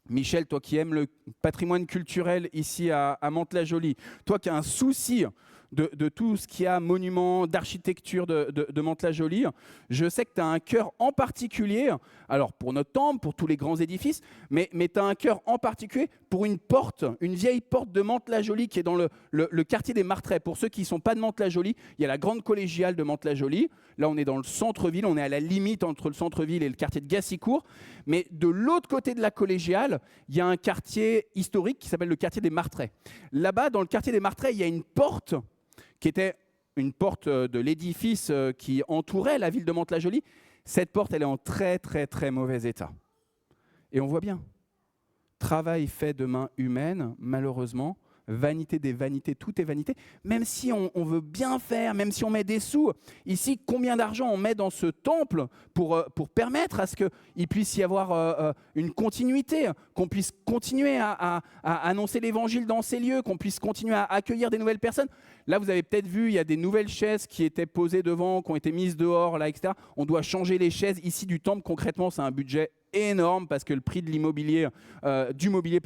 Michel, toi qui aimes le patrimoine culturel ici à Mantes-la-Jolie, toi qui as un souci de tout ce qui a monument d'architecture de Mantes-la-Jolie, je sais que tu as un cœur en particulier, alors pour notre temple, pour tous les grands édifices, mais tu as un cœur en particulier pour une porte, une vieille porte de Mantes-la-Jolie qui est dans le quartier des Martrets. Pour ceux qui ne sont pas de Mantes-la-Jolie, il y a la grande collégiale de Mantes-la-Jolie. Là, on est dans le centre-ville, on est à la limite entre le centre-ville et le quartier de Gassicourt. Mais de l'autre côté de la collégiale, il y a un quartier historique qui s'appelle le quartier des Martrets. Là-bas, dans le quartier des Martrets, il y a une porte qui était une porte de l'édifice qui entourait la ville de Mantes-la-Jolie. Cette porte, elle est en très, très, très mauvais état. Et on voit bien, travail fait de main humaine, malheureusement, vanité des vanités, tout est vanité. Même si on veut bien faire, même si on met des sous, ici, combien d'argent on met dans ce temple pour permettre à ce qu'il puisse y avoir une continuité, qu'on puisse continuer à annoncer l'évangile dans ces lieux, qu'on puisse continuer à accueillir des nouvelles personnes. Là, vous avez peut-être vu, il y a des nouvelles chaises qui étaient posées devant, qui ont été mises dehors, là, etc. On doit changer les chaises. Ici, du temple, concrètement, c'est un budget énorme parce que le prix de l'immobilier, du mobilier,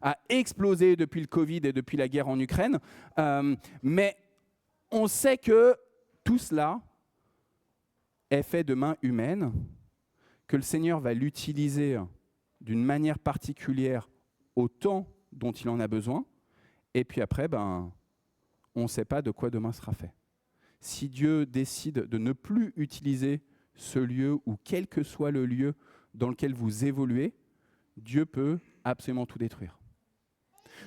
a explosé depuis le Covid et depuis la guerre en Ukraine. Mais on sait que tout cela est fait de main humaine, que le Seigneur va l'utiliser d'une manière particulière au temps dont il en a besoin. Et puis après, on ne sait pas de quoi demain sera fait. Si Dieu décide de ne plus utiliser ce lieu ou quel que soit le lieu dans lequel vous évoluez, Dieu peut absolument tout détruire.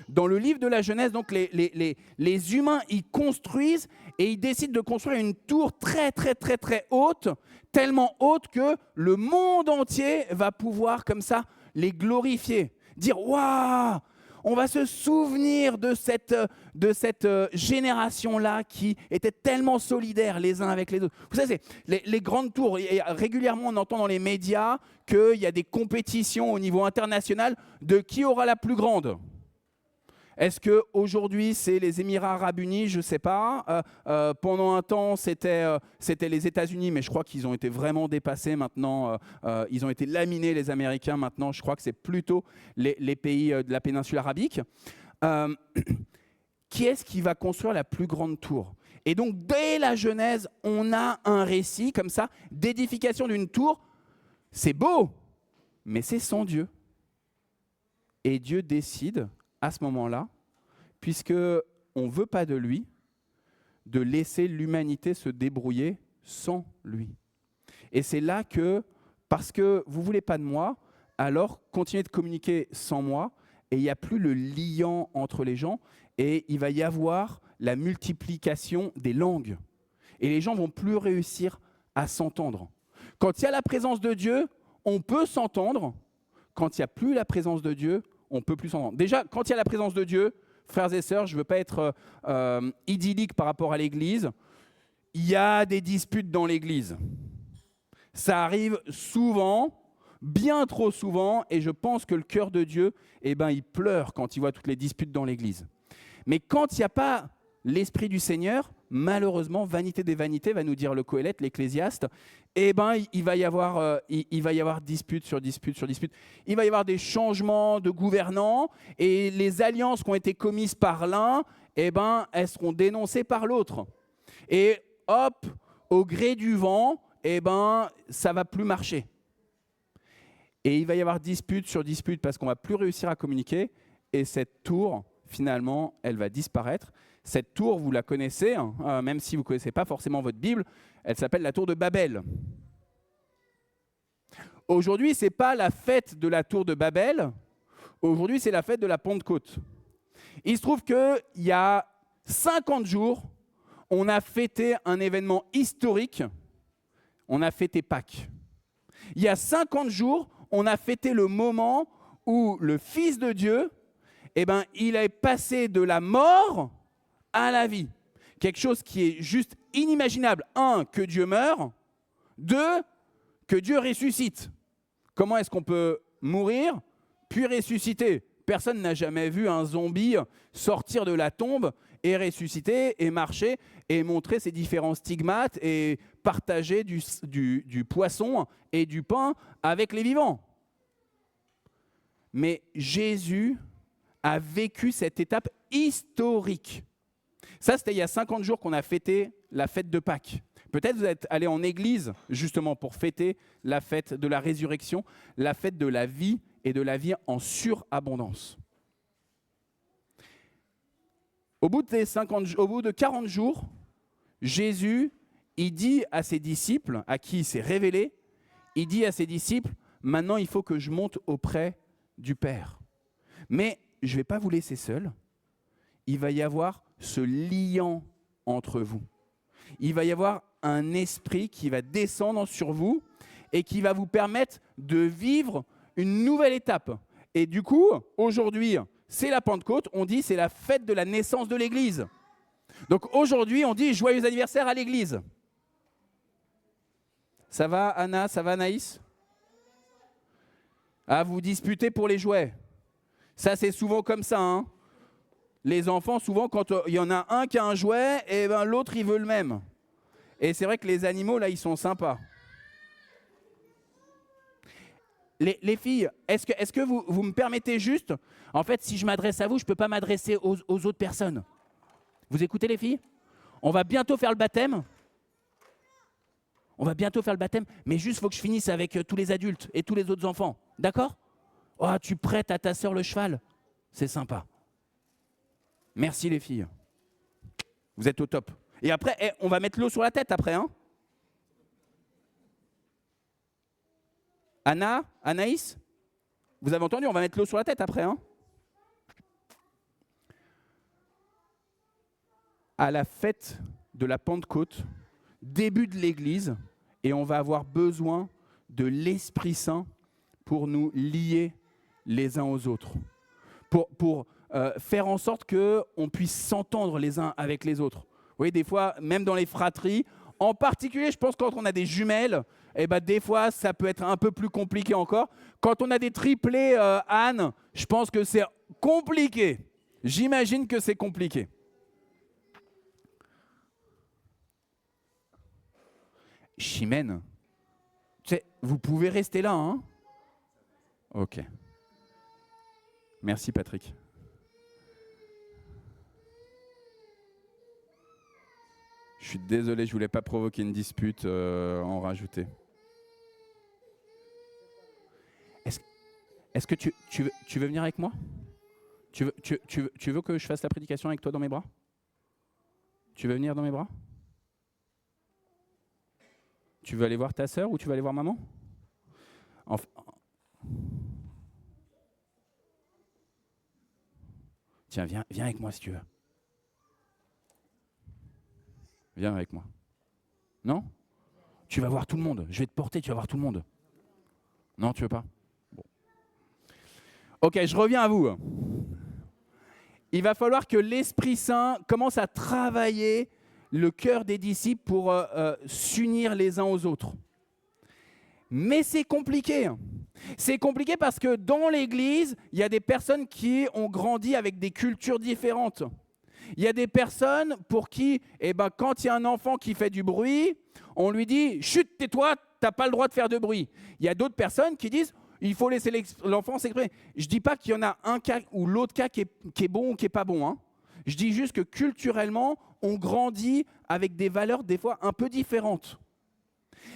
Dans le livre de la Genèse, donc, les humains, ils construisent et ils décident de construire une tour très, très, très, très haute, tellement haute que le monde entier va pouvoir, comme ça, les glorifier. Dire « Waouh !» On va se souvenir de cette génération-là qui était tellement solidaire les uns avec les autres. Vous savez, les grandes tours, et régulièrement on entend dans les médias qu'il y a des compétitions au niveau international de qui aura la plus grande. Est-ce qu'aujourd'hui, c'est les Émirats arabes unis? Je ne sais pas. Pendant un temps, c'était les États-Unis, mais je crois qu'ils ont été vraiment dépassés maintenant. Ils ont été laminés, les Américains. Maintenant, je crois que c'est plutôt les pays de la péninsule arabique. Qui est-ce qui va construire la plus grande tour? Et donc, dès la Genèse, on a un récit comme ça d'édification d'une tour. C'est beau, mais c'est sans Dieu. Et Dieu décide, à ce moment-là, puisqu'on ne veut pas de lui, de laisser l'humanité se débrouiller sans lui. Et c'est là que, parce que vous ne voulez pas de moi, alors continuez de communiquer sans moi, et il n'y a plus le liant entre les gens, et il va y avoir la multiplication des langues. Et les gens ne vont plus réussir à s'entendre. Quand il y a la présence de Dieu, on peut s'entendre. Quand il n'y a plus la présence de Dieu, on ne peut plus s'entendre. Déjà, quand il y a la présence de Dieu, frères et sœurs, je ne veux pas être idyllique par rapport à l'Église. Il y a des disputes dans l'Église. Ça arrive souvent, bien trop souvent, et je pense que le cœur de Dieu, il pleure quand il voit toutes les disputes dans l'Église. Mais quand il n'y a pas l'Esprit du Seigneur, malheureusement, vanité des vanités, va nous dire le Coëlette, l'Ecclésiaste, il va y avoir dispute sur dispute sur dispute. Il va y avoir des changements de gouvernants et les alliances qui ont été commises par l'un, elles seront dénoncées par l'autre. Et hop, au gré du vent, ça ne va plus marcher. Et il va y avoir dispute sur dispute parce qu'on ne va plus réussir à communiquer et cette tour, finalement, elle va disparaître. Cette tour, vous la connaissez, hein, même si vous ne connaissez pas forcément votre Bible, elle s'appelle la tour de Babel. Aujourd'hui, ce n'est pas la fête de la tour de Babel, aujourd'hui, c'est la fête de la Pentecôte. Il se trouve qu'il y a 50 jours, on a fêté un événement historique, on a fêté Pâques. Il y a 50 jours, on a fêté le moment où le Fils de Dieu, il est passé de la mort à la vie. Quelque chose qui est juste inimaginable. 1, que Dieu meure. 2, que Dieu ressuscite. Comment est-ce qu'on peut mourir puis ressusciter? Personne n'a jamais vu un zombie sortir de la tombe et ressusciter et marcher et montrer ses différents stigmates et partager du poisson et du pain avec les vivants. Mais Jésus a vécu cette étape historique. Ça, c'était il y a 50 jours qu'on a fêté la fête de Pâques. Peut-être vous êtes allé en église justement pour fêter la fête de la résurrection, la fête de la vie et de la vie en surabondance. Au bout de 40 jours, Jésus, il dit à ses disciples, à qui il s'est révélé, il dit à ses disciples, maintenant il faut que je monte auprès du Père. Mais je ne vais pas vous laisser seuls, il va y avoir ce liant entre vous. Il va y avoir un esprit qui va descendre sur vous et qui va vous permettre de vivre une nouvelle étape. Et du coup, aujourd'hui, c'est la Pentecôte, on dit c'est la fête de la naissance de l'Église. Donc aujourd'hui, on dit joyeux anniversaire à l'Église. Ça va Anna, ça va Anaïs? Ah, vous disputez pour les jouets. Ça, c'est souvent comme ça, hein. Les enfants, souvent, quand il y en a un qui a un jouet, et l'autre, il veut le même. Et c'est vrai que les animaux, là, ils sont sympas. Les filles, est-ce que vous me permettez juste, en fait, si je m'adresse à vous, je ne peux pas m'adresser aux autres personnes. Vous écoutez les filles? On va bientôt faire le baptême. Mais juste, il faut que je finisse avec tous les adultes et tous les autres enfants. D'accord? Oh, tu prêtes à ta sœur le cheval? C'est sympa. Merci les filles. Vous êtes au top. Et après, on va mettre l'eau sur la tête après, hein? Anna, Anaïs, vous avez entendu, on va mettre l'eau sur la tête après, hein? À la fête de la Pentecôte, début de l'Église, et on va avoir besoin de l'Esprit Saint pour nous lier les uns aux autres, pour faire en sorte qu'on puisse s'entendre les uns avec les autres. Vous voyez, des fois, même dans les fratries, en particulier, je pense quand on a des jumelles, des fois, ça peut être un peu plus compliqué encore. Quand on a des triplés, Anne, je pense que c'est compliqué. J'imagine que c'est compliqué. Chimène, tu sais, vous pouvez rester là, hein? Ok. Merci Patrick. Je suis désolé, je ne voulais pas provoquer une dispute, en rajouter. Est-ce que tu veux venir avec moi? Tu veux que je fasse la prédication avec toi dans mes bras? Tu veux venir dans mes bras? Tu veux aller voir ta sœur ou tu veux aller voir maman? Tiens, viens avec moi si tu veux. Viens avec moi. Non? Tu vas voir tout le monde. Je vais te porter, tu vas voir tout le monde. Non, tu veux pas? Bon. Ok, je reviens à vous. Il va falloir que l'Esprit Saint commence à travailler le cœur des disciples pour s'unir les uns aux autres. Mais c'est compliqué. C'est compliqué parce que dans l'Église, il y a des personnes qui ont grandi avec des cultures différentes. Il y a des personnes pour qui, quand il y a un enfant qui fait du bruit, on lui dit « Chut, tais-toi, tu n'as pas le droit de faire de bruit ». Il y a d'autres personnes qui disent « Il faut laisser l'enfant s'exprimer ». Je ne dis pas qu'il y en a un cas ou l'autre cas qui est bon ou qui n'est pas bon, hein. Je dis juste que culturellement, on grandit avec des valeurs des fois un peu différentes.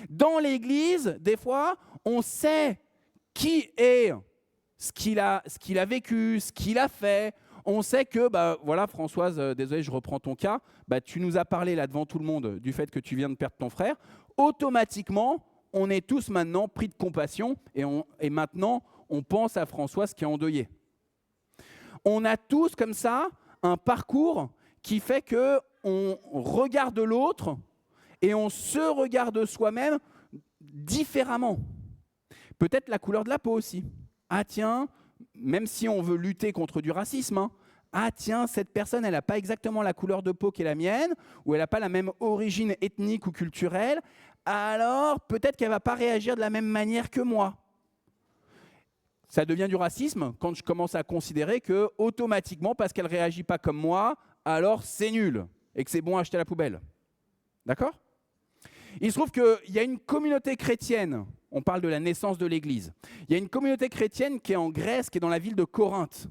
Dans l'Église, des fois, on sait qui est, ce qu'il a vécu, ce qu'il a fait. On sait que, voilà, Françoise, désolé, je reprends ton cas, tu nous as parlé là devant tout le monde du fait que tu viens de perdre ton frère. Automatiquement, on est tous maintenant pris de compassion et maintenant, on pense à Françoise qui est endeuillée. On a tous comme ça un parcours qui fait qu'on regarde l'autre et on se regarde soi-même différemment. Peut-être la couleur de la peau aussi. Ah tiens, même si on veut lutter contre du racisme, hein, ah tiens, cette personne, elle n'a pas exactement la couleur de peau qui est la mienne, ou elle n'a pas la même origine ethnique ou culturelle, alors peut-être qu'elle ne va pas réagir de la même manière que moi. Ça devient du racisme quand je commence à considérer que automatiquement, parce qu'elle ne réagit pas comme moi, alors c'est nul et que c'est bon à jeter à la poubelle. D'accord ? Il se trouve qu'il y a une communauté chrétienne, on parle de la naissance de l'Église, il y a une communauté chrétienne qui est en Grèce, qui est dans la ville de Corinthe.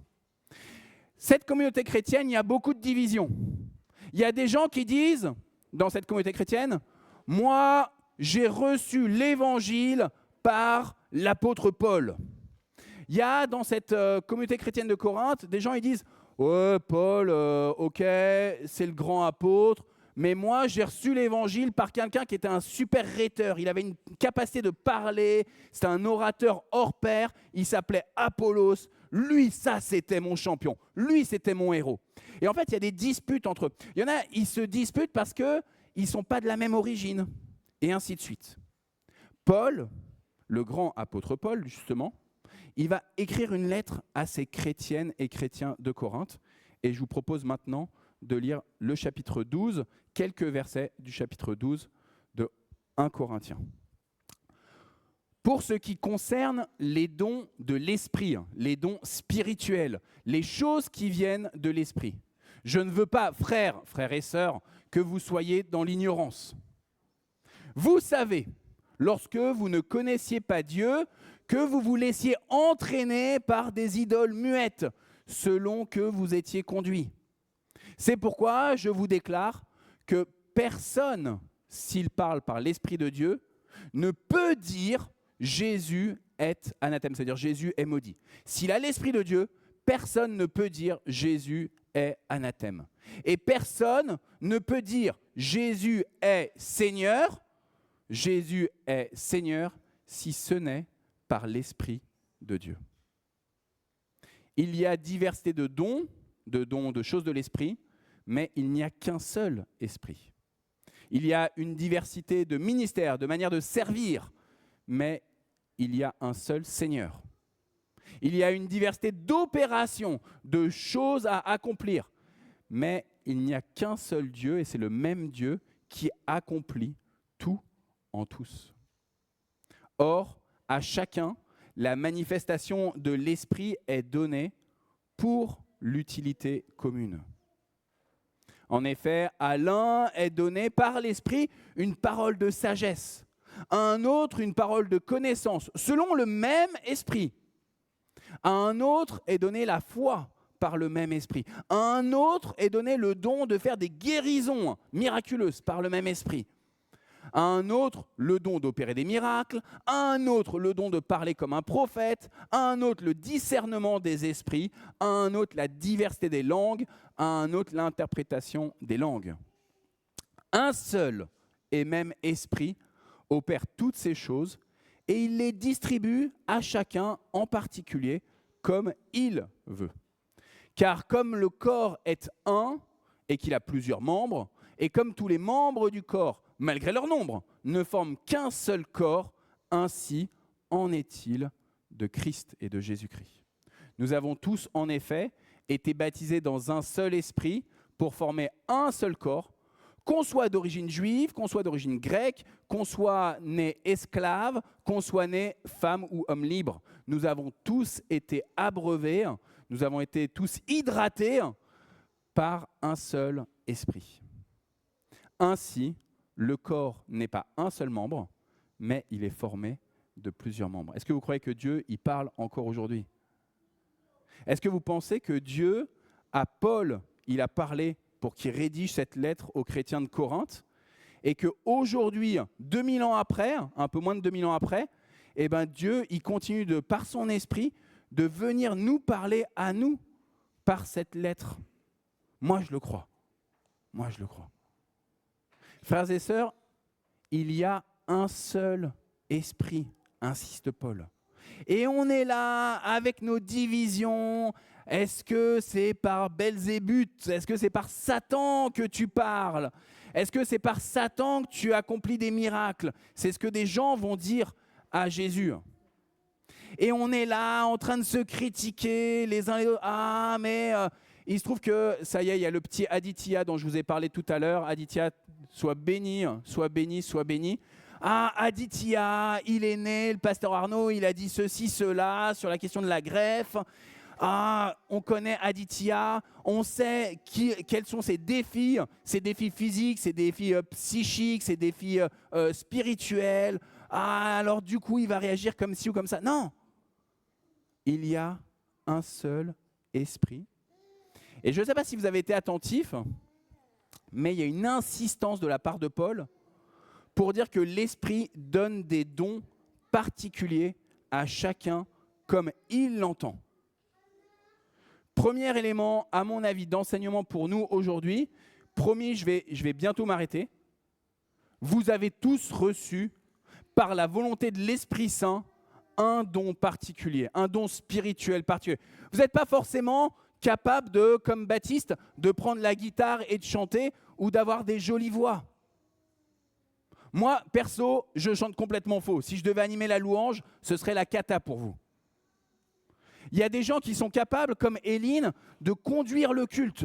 Cette communauté chrétienne, il y a beaucoup de divisions. Il y a des gens qui disent, dans cette communauté chrétienne, « Moi, j'ai reçu l'Évangile par l'apôtre Paul ». Il y a dans cette communauté chrétienne de Corinthe, des gens qui disent « Ouais, Paul, ok, c'est le grand apôtre, mais moi, j'ai reçu l'Évangile par quelqu'un qui était un super rhéteur. Il avait une capacité de parler, c'était un orateur hors pair, il s'appelait Apollos. Lui, ça, c'était mon champion. Lui, c'était mon héros. » Et en fait, il y a des disputes entre eux. Il y en a, ils se disputent parce qu'ils ne sont pas de la même origine, et ainsi de suite. Paul, le grand apôtre Paul, justement, il va écrire une lettre à ces chrétiennes et chrétiens de Corinthe. Et je vous propose maintenant de lire le chapitre 12, quelques versets du chapitre 12 de 1 Corinthiens. Pour ce qui concerne les dons de l'esprit, les dons spirituels, les choses qui viennent de l'esprit, je ne veux pas, frères et sœurs, que vous soyez dans l'ignorance. Vous savez, lorsque vous ne connaissiez pas Dieu, que vous vous laissiez entraîner par des idoles muettes, selon que vous étiez conduits. C'est pourquoi je vous déclare que personne, s'il parle par l'Esprit de Dieu, ne peut dire « Jésus est anathème », c'est-à-dire « Jésus est maudit ». S'il a l'Esprit de Dieu, personne ne peut dire « Jésus est anathème ». Et personne ne peut dire « Jésus est Seigneur », Jésus est Seigneur, si ce n'est par l'Esprit de Dieu. Il y a diversité de dons, de choses de l'Esprit, mais il n'y a qu'un seul Esprit. Il y a une diversité de ministères, de manières de servir, mais il y a un seul Seigneur. Il y a une diversité d'opérations, de choses à accomplir, mais il n'y a qu'un seul Dieu, et c'est le même Dieu qui accomplit tout en tous. Or, à chacun, la manifestation de l'Esprit est donnée pour l'utilité commune. En effet, à l'un est donné par l'Esprit une parole de sagesse, à un autre une parole de connaissance, selon le même Esprit. À un autre est donnée la foi par le même Esprit. À un autre est donné le don de faire des guérisons miraculeuses par le même Esprit. À un autre, le don d'opérer des miracles, à un autre, le don de parler comme un prophète, à un autre, le discernement des esprits, à un autre, la diversité des langues, à un autre, l'interprétation des langues. Un seul et même esprit opère toutes ces choses et il les distribue à chacun en particulier comme il veut. Car comme le corps est un et qu'il a plusieurs membres, et comme tous les membres du corps, malgré leur nombre, ne forment qu'un seul corps, ainsi en est-il de Christ et de Jésus-Christ. Nous avons tous, en effet, été baptisés dans un seul esprit pour former un seul corps, qu'on soit d'origine juive, qu'on soit d'origine grecque, qu'on soit né esclave, qu'on soit né femme ou homme libre. Nous avons tous été abreuvés, nous avons été tous hydratés par un seul esprit. Ainsi, le corps n'est pas un seul membre, mais il est formé de plusieurs membres. Est-ce que vous croyez que Dieu y parle encore aujourd'hui ? Est-ce que vous pensez que Dieu, à Paul, il a parlé pour qu'il rédige cette lettre aux chrétiens de Corinthe, et qu'aujourd'hui, 2000 ans après, un peu moins de 2000 ans après, Dieu, il continue par son esprit de venir nous parler à nous, par cette lettre. Moi, je le crois. Moi, je le crois. Frères et sœurs, il y a un seul esprit, insiste Paul. Et on est là avec nos divisions. Est-ce que c'est par Belzébuth? Est-ce que c'est par Satan que tu parles? Est-ce que c'est par Satan que tu accomplis des miracles? C'est ce que des gens vont dire à Jésus. Et on est là en train de se critiquer les uns les autres. Ah, mais il se trouve que, ça y est, il y a le petit Aditya dont je vous ai parlé tout à l'heure. Aditya, sois béni, sois béni, sois béni. Ah, Aditya, il est né, le pasteur Arnaud, il a dit ceci, cela sur la question de la greffe. Ah, on connaît Aditya, on sait quels sont ses défis physiques, ses défis psychiques, ses défis spirituels. Ah, alors du coup, il va réagir comme ci ou comme ça. Non, il y a un seul esprit. Et je ne sais pas si vous avez été attentifs, mais il y a une insistance de la part de Paul pour dire que l'esprit donne des dons particuliers à chacun comme il l'entend. Premier élément, à mon avis, d'enseignement pour nous aujourd'hui. Promis, je vais bientôt m'arrêter. Vous avez tous reçu, par la volonté de l'Esprit Saint, un don particulier, un don spirituel particulier. Vous n'êtes pas forcément capable de, comme Baptiste, de prendre la guitare et de chanter ou d'avoir des jolies voix. Moi, perso, je chante complètement faux. Si je devais animer la louange, ce serait la cata pour vous. Il y a des gens qui sont capables, comme Éline, de conduire le culte.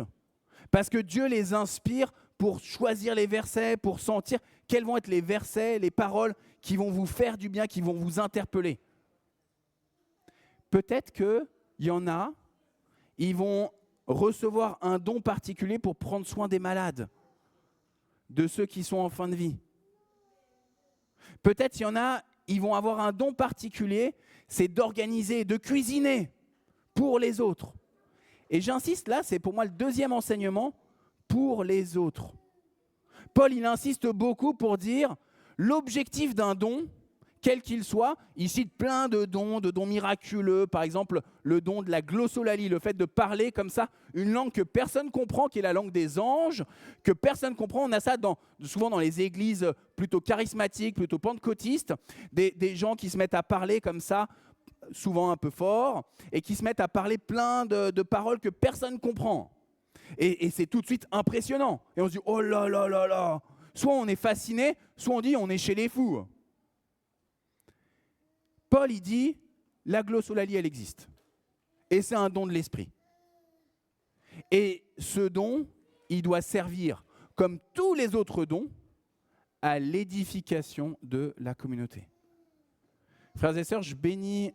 Parce que Dieu les inspire pour choisir les versets, pour sentir quels vont être les versets, les paroles qui vont vous faire du bien, qui vont vous interpeller. Peut-être qu'il y en a, ils vont recevoir un don particulier pour prendre soin des malades, de ceux qui sont en fin de vie. Peut-être qu'il y en a, ils vont avoir un don particulier, c'est d'organiser, de cuisiner pour les autres. Et j'insiste là, c'est pour moi le deuxième enseignement, pour les autres. Paul, il insiste beaucoup pour dire l'objectif d'un don, quel qu'il soit, il cite plein de dons miraculeux, par exemple le don de la glossolalie, le fait de parler comme ça, une langue que personne comprend, qui est la langue des anges, que personne comprend. On a ça souvent dans les églises plutôt charismatiques, plutôt pentecôtistes, des gens qui se mettent à parler comme ça, souvent un peu fort, et qui se mettent à parler plein de paroles que personne ne comprend. Et c'est tout de suite impressionnant. Et on se dit, oh là là là là. Soit on est fasciné, soit on dit, on est chez les fous. Paul, il dit, la glossolalie, elle existe. Et c'est un don de l'esprit. Et ce don, il doit servir, comme tous les autres dons, à l'édification de la communauté. Frères et sœurs, je bénis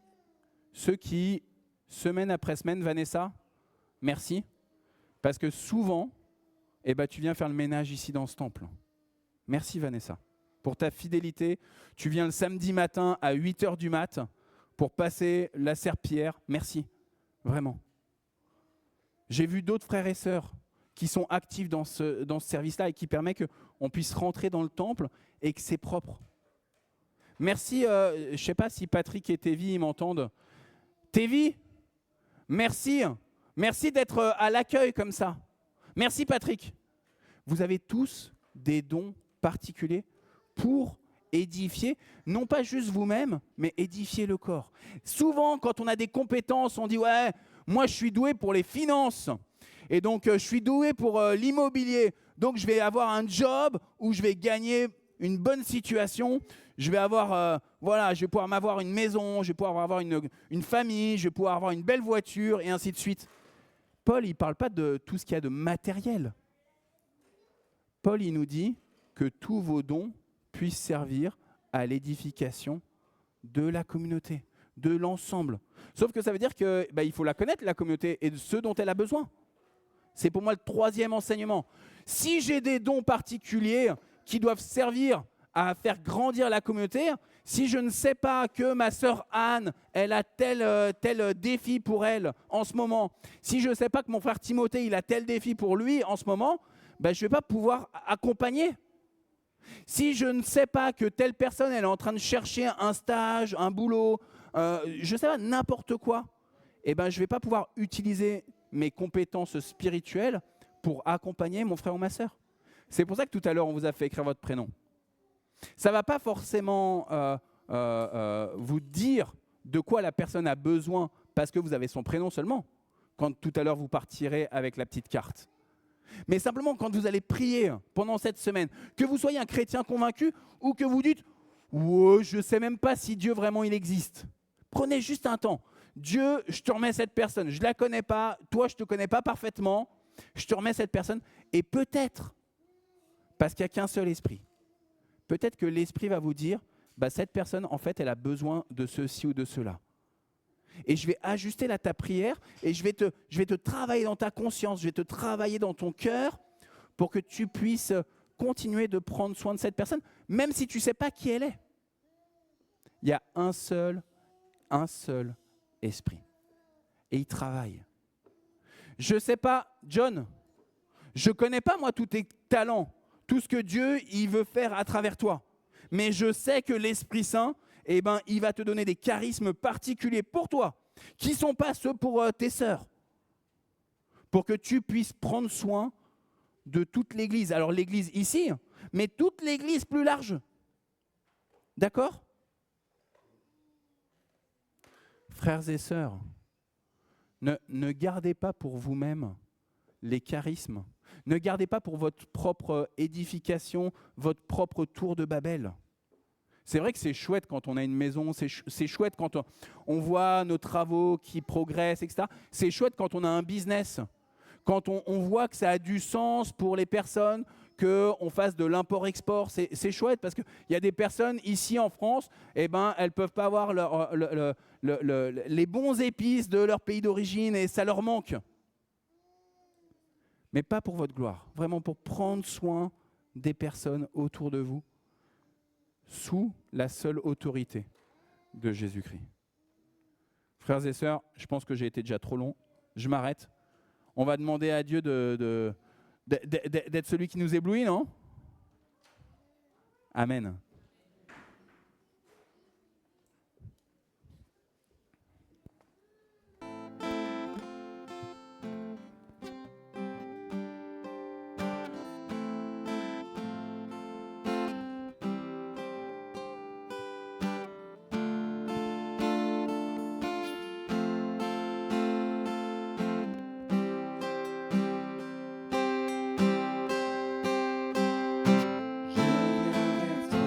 ceux qui, semaine après semaine, Vanessa, merci, parce que souvent, tu viens faire le ménage ici dans ce temple. Merci Vanessa, pour ta fidélité. Tu viens le samedi matin à 8h du mat pour passer la serpillière. Merci, vraiment. J'ai vu d'autres frères et sœurs qui sont actifs dans ce service-là et qui permet qu'on puisse rentrer dans le temple et que c'est propre. Merci, je ne sais pas si Patrick et Tévi m'entendent. Tévi, merci. Merci d'être à l'accueil comme ça. Merci Patrick. Vous avez tous des dons particuliers pour édifier, non pas juste vous-même, mais édifier le corps. Souvent, quand on a des compétences, on dit « ouais, moi je suis doué pour les finances, et donc je suis doué pour l'immobilier, donc je vais avoir un job où je vais gagner une bonne situation, je vais avoir, je vais pouvoir m'avoir une maison, je vais pouvoir avoir une famille, je vais pouvoir avoir une belle voiture, et ainsi de suite. » Paul, il ne parle pas de tout ce qu'il y a de matériel. Paul, il nous dit que tous vos dons puissent servir à l'édification de la communauté, de l'ensemble. Sauf que ça veut dire qu'il faut la connaître, la communauté, et de ce dont elle a besoin. C'est pour moi le troisième enseignement. Si j'ai des dons particuliers qui doivent servir à faire grandir la communauté, si je ne sais pas que ma sœur Anne, elle a tel défi pour elle en ce moment, si je ne sais pas que mon frère Timothée, il a tel défi pour lui en ce moment, je ne vais pas pouvoir accompagner. Si je ne sais pas que telle personne, elle est en train de chercher un stage, un boulot, je ne sais pas, n'importe quoi, je ne vais pas pouvoir utiliser mes compétences spirituelles pour accompagner mon frère ou ma sœur. C'est pour ça que tout à l'heure, on vous a fait écrire votre prénom. Ça ne va pas forcément vous dire de quoi la personne a besoin parce que vous avez son prénom seulement, quand tout à l'heure vous partirez avec la petite carte. Mais simplement, quand vous allez prier pendant cette semaine, que vous soyez un chrétien convaincu ou que vous dites « Ouais, je ne sais même pas si Dieu vraiment il existe ». Prenez juste un temps. Dieu, je te remets cette personne. Je ne la connais pas. Toi, je ne te connais pas parfaitement. Je te remets cette personne. Et peut-être, parce qu'il n'y a qu'un seul esprit, peut-être que l'esprit va vous dire bah, cette personne, en fait, elle a besoin de ceci ou de cela. Et je vais ajuster là ta prière et je vais te travailler dans ta conscience, je vais te travailler dans ton cœur pour que tu puisses continuer de prendre soin de cette personne, même si tu ne sais pas qui elle est. Il y a un seul esprit. Et il travaille. Je ne sais pas, John, je ne connais pas moi tous tes talents, tout ce que Dieu il veut faire à travers toi. Mais je sais que l'Esprit Saint, eh ben, il va te donner des charismes particuliers pour toi, qui ne sont pas ceux pour tes sœurs, pour que tu puisses prendre soin de toute l'Église. Alors l'Église ici, mais toute l'Église plus large. D'accord ? Frères et sœurs, ne gardez pas pour vous-même les charismes. Ne gardez pas pour votre propre édification, votre propre tour de Babel. C'est vrai que c'est chouette quand on a une maison, c'est chouette quand on voit nos travaux qui progressent, etc. C'est chouette quand on a un business, quand on voit que ça a du sens pour les personnes, qu'on fasse de l'import-export. C'est chouette parce qu'il y a des personnes ici en France, eh ben, elles ne peuvent pas avoir les bons épices de leur pays d'origine et ça leur manque. Mais pas pour votre gloire, vraiment pour prendre soin des personnes autour de vous, sous la seule autorité de Jésus-Christ. Frères et sœurs, je pense que j'ai été déjà trop long, je m'arrête. On va demander à Dieu d'être celui qui nous éblouit, non ? Amen. Je viens vers toi.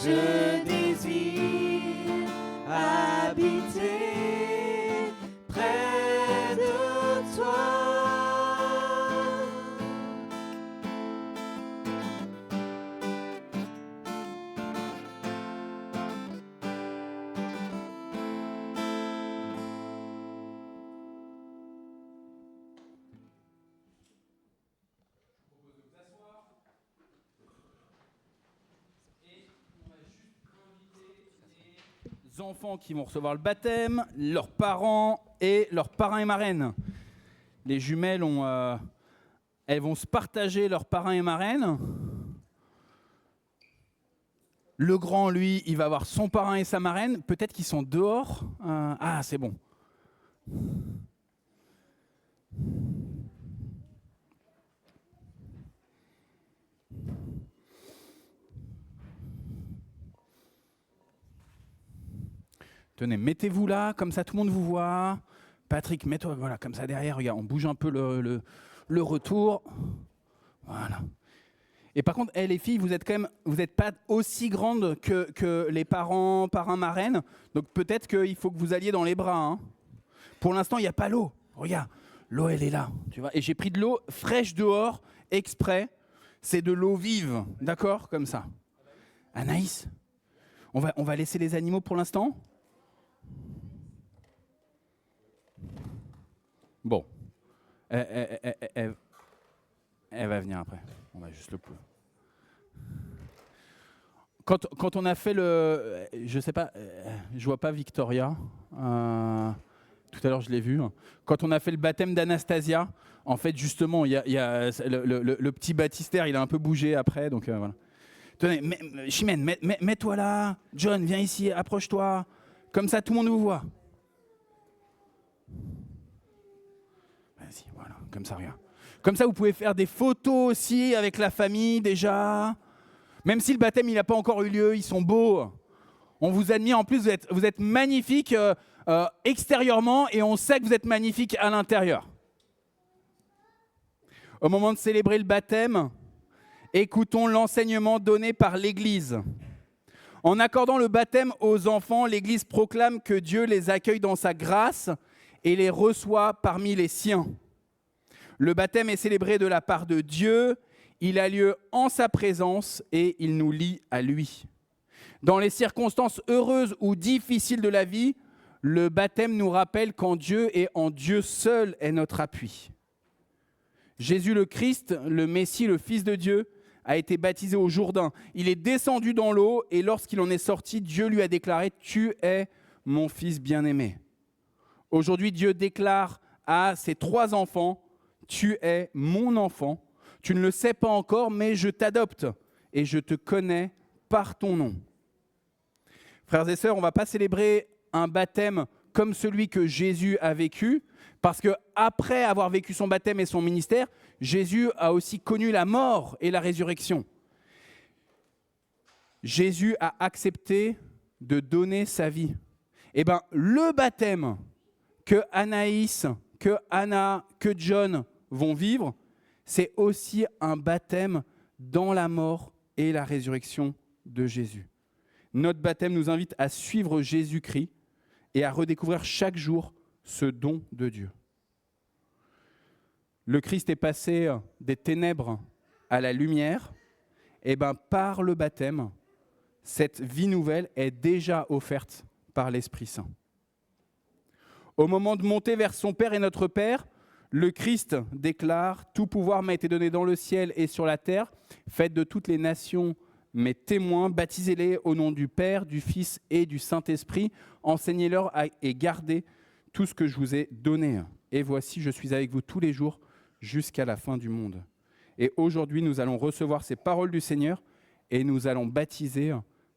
Je désire habiter près de toi. Enfants qui vont recevoir le baptême, leurs parents et leurs parrains et marraines. Les jumelles elles vont se partager leurs parrains et marraines. Le grand, lui, il va avoir son parrain et sa marraine. Peut-être qu'ils sont dehors. Ah, c'est bon. Tenez, mettez-vous là, comme ça tout le monde vous voit. Patrick, mets-toi voilà, comme ça derrière. Regarde, on bouge un peu le retour. Voilà. Et par contre, les filles, vous n'êtes pas aussi grandes que les parents, marraines. Donc peut-être qu'il faut que vous alliez dans les bras. Hein. Pour l'instant, il n'y a pas l'eau. Regarde, l'eau, elle est là. Tu vois. Et j'ai pris de l'eau fraîche dehors, exprès. C'est de l'eau vive, d'accord, comme ça. Anaïs, on va laisser les animaux pour l'instant. Bon, elle va venir après. On va juste le pouvoir. Quand on a fait je sais pas, je vois pas Victoria. Tout à l'heure, je l'ai vu. Quand on a fait le baptême d'Anastasia, en fait, justement, il y a le petit baptistère, il a un peu bougé après, donc voilà. Tenez, Chimène, mets-toi là. John, viens ici, approche-toi. Comme ça, tout le monde vous voit. Vas-y, voilà, comme ça, regarde. Comme ça, vous pouvez faire des photos aussi avec la famille déjà. Même si le baptême il n'a pas encore eu lieu, ils sont beaux. On vous admire. En plus, vous êtes magnifiques extérieurement et on sait que vous êtes magnifiques à l'intérieur. Au moment de célébrer le baptême, écoutons l'enseignement donné par l'Église. En accordant le baptême aux enfants, l'Église proclame que Dieu les accueille dans sa grâce et les reçoit parmi les siens. Le baptême est célébré de la part de Dieu, il a lieu en sa présence et il nous lie à lui. Dans les circonstances heureuses ou difficiles de la vie, le baptême nous rappelle qu'en Dieu et en Dieu seul est notre appui. Jésus le Christ, le Messie, le Fils de Dieu, a été baptisé au Jourdain. Il est descendu dans l'eau et lorsqu'il en est sorti, Dieu lui a déclaré « Tu es mon Fils bien-aimé ». Aujourd'hui, Dieu déclare à ses 3 enfants « Tu es mon enfant, tu ne le sais pas encore, mais je t'adopte et je te connais par ton nom ». Frères et sœurs, on ne va pas célébrer un baptême comme celui que Jésus a vécu, parce qu'après avoir vécu son baptême et son ministère, Jésus a aussi connu la mort et la résurrection. Jésus a accepté de donner sa vie. Eh bien, le baptême que Anaïs, que Anna, que John vont vivre, c'est aussi un baptême dans la mort et la résurrection de Jésus. Notre baptême nous invite à suivre Jésus-Christ et à redécouvrir chaque jour ce don de Dieu. Le Christ est passé des ténèbres à la lumière. Et bien, par le baptême, cette vie nouvelle est déjà offerte par l'Esprit Saint. Au moment de monter vers son Père et notre Père, le Christ déclare « Tout pouvoir m'a été donné dans le ciel et sur la terre. Faites de toutes les nations mes témoins, baptisez-les au nom du Père, du Fils et du Saint-Esprit. Enseignez-leur et gardez tout ce que je vous ai donné. Et voici, je suis avec vous tous les jours jusqu'à la fin du monde. » Et aujourd'hui, nous allons recevoir ces paroles du Seigneur et nous allons baptiser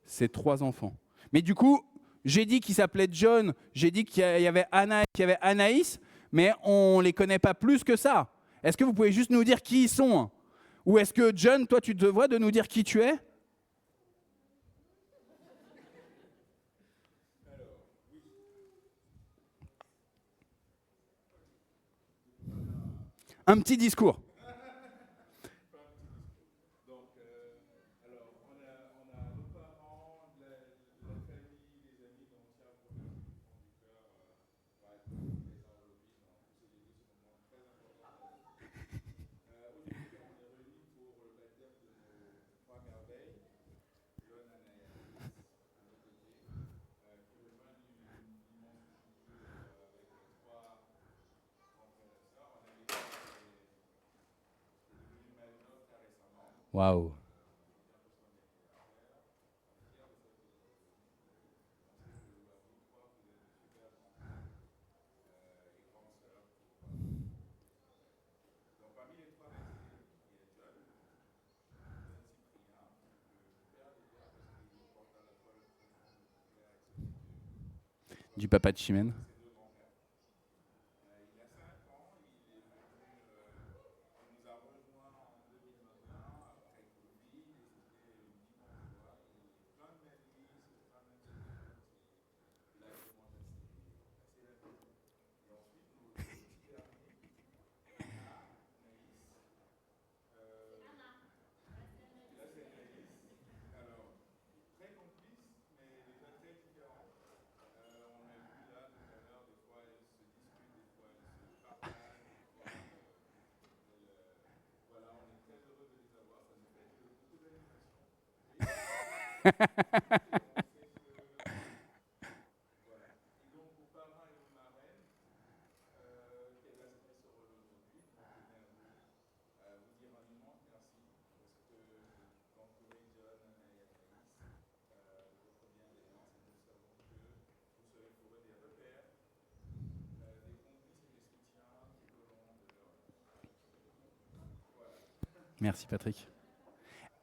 ces 3 enfants. Mais du coup, j'ai dit qu'il s'appelait John, j'ai dit qu'il y avait Anna et qu'il y avait Anaïs, mais on ne les connaît pas plus que ça. Est-ce que vous pouvez juste nous dire qui ils sont? Ou est-ce que John, toi, tu te dois de nous dire qui tu es? Un petit discours. Donc, alors, on a nos parents, Waouh. Du papa de Chimène. Merci Patrick.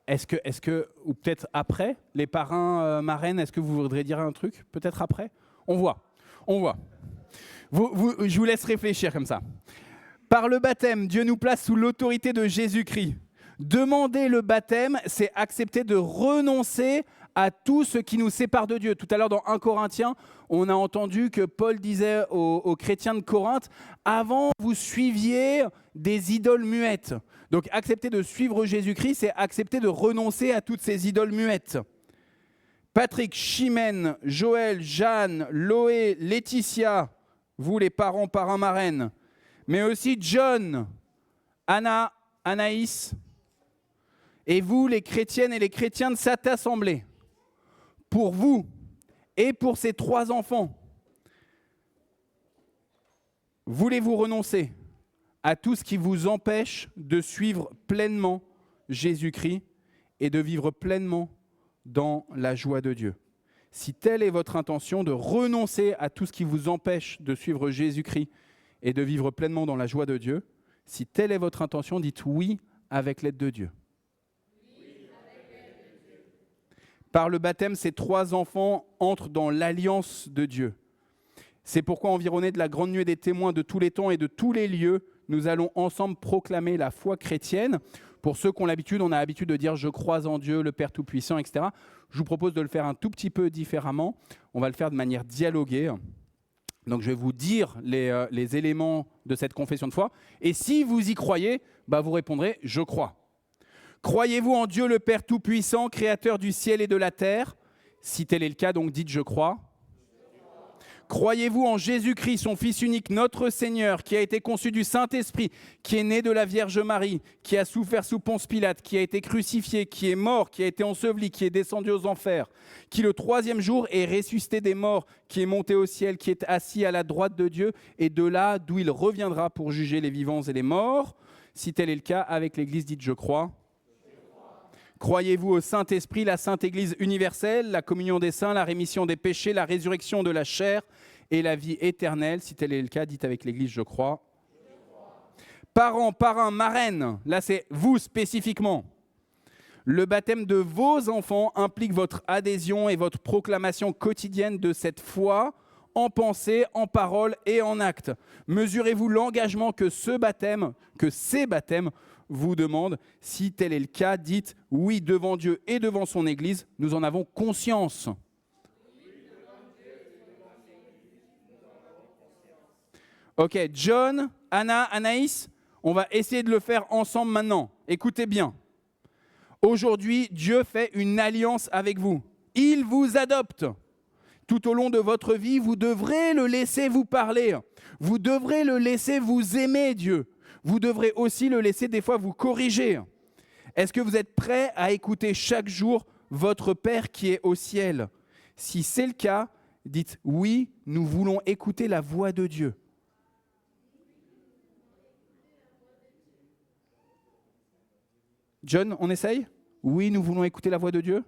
Est-ce que, ou peut-être après, les parrains, marraines, est-ce que vous voudriez dire un truc? Peut-être après? On voit. Je vous laisse réfléchir comme ça. Par le baptême, Dieu nous place sous l'autorité de Jésus-Christ. Demander le baptême, c'est accepter de renoncer à tout ce qui nous sépare de Dieu. Tout à l'heure, dans 1 Corinthiens, on a entendu que Paul disait aux chrétiens de Corinthe, « Avant, vous suiviez des idoles muettes. » Donc, accepter de suivre Jésus-Christ, c'est accepter de renoncer à toutes ces idoles muettes. Patrick, Chimène, Joël, Jeanne, Loé, Laetitia, vous les parents, parrains, marraines, mais aussi John, Anna, Anaïs, et vous, les chrétiennes et les chrétiens de cette assemblée, pour vous et pour ces 3 enfants, voulez-vous renoncer à tout ce qui vous empêche de suivre pleinement Jésus-Christ et de vivre pleinement dans la joie de Dieu? Si telle est votre intention de renoncer à tout ce qui vous empêche de suivre Jésus-Christ et de vivre pleinement dans la joie de Dieu, si telle est votre intention, dites oui avec l'aide de Dieu. Par le baptême, ces 3 enfants entrent dans l'alliance de Dieu. C'est pourquoi, environnés de la grande nuée des témoins de tous les temps et de tous les lieux, nous allons ensemble proclamer la foi chrétienne. Pour ceux qui ont l'habitude, on a l'habitude de dire « je crois en Dieu, le Père Tout-Puissant », etc. Je vous propose de le faire un tout petit peu différemment. On va le faire de manière dialoguée. Donc, je vais vous dire les éléments de cette confession de foi. Et si vous y croyez, vous répondrez « je crois ». Croyez-vous en Dieu, le Père Tout-Puissant, créateur du ciel et de la terre? Si tel est le cas, donc dites « je crois ». Croyez-vous en Jésus-Christ, son Fils unique, notre Seigneur, qui a été conçu du Saint-Esprit, qui est né de la Vierge Marie, qui a souffert sous Ponce Pilate, qui a été crucifié, qui est mort, qui a été enseveli, qui est descendu aux enfers, qui le 3e jour est ressuscité des morts, qui est monté au ciel, qui est assis à la droite de Dieu, et de là d'où il reviendra pour juger les vivants et les morts? Si tel est le cas, avec l'Église, dites « je crois ». Croyez-vous au Saint-Esprit, la Sainte Église universelle, la communion des saints, la rémission des péchés, la résurrection de la chair et la vie éternelle? Si tel est le cas, dites avec l'Église, je crois. Parents, parrains, marraines, là c'est vous spécifiquement. Le baptême de vos enfants implique votre adhésion et votre proclamation quotidienne de cette foi en pensée, en parole et en acte. Mesurez-vous l'engagement que ces baptêmes vous demandent? Si tel est le cas, dites oui devant Dieu et devant son Église, nous en avons conscience. Ok, John, Anna, Anaïs, on va essayer de le faire ensemble maintenant. Écoutez bien. Aujourd'hui, Dieu fait une alliance avec vous. Il vous adopte. Tout au long de votre vie, vous devrez le laisser vous parler. Vous devrez le laisser vous aimer, Dieu. Vous devrez aussi le laisser des fois vous corriger. Est-ce que vous êtes prêts à écouter chaque jour votre Père qui est au ciel? Si c'est le cas, dites oui, nous voulons écouter la voix de Dieu. John, on essaye? Oui, nous voulons écouter la voix de Dieu.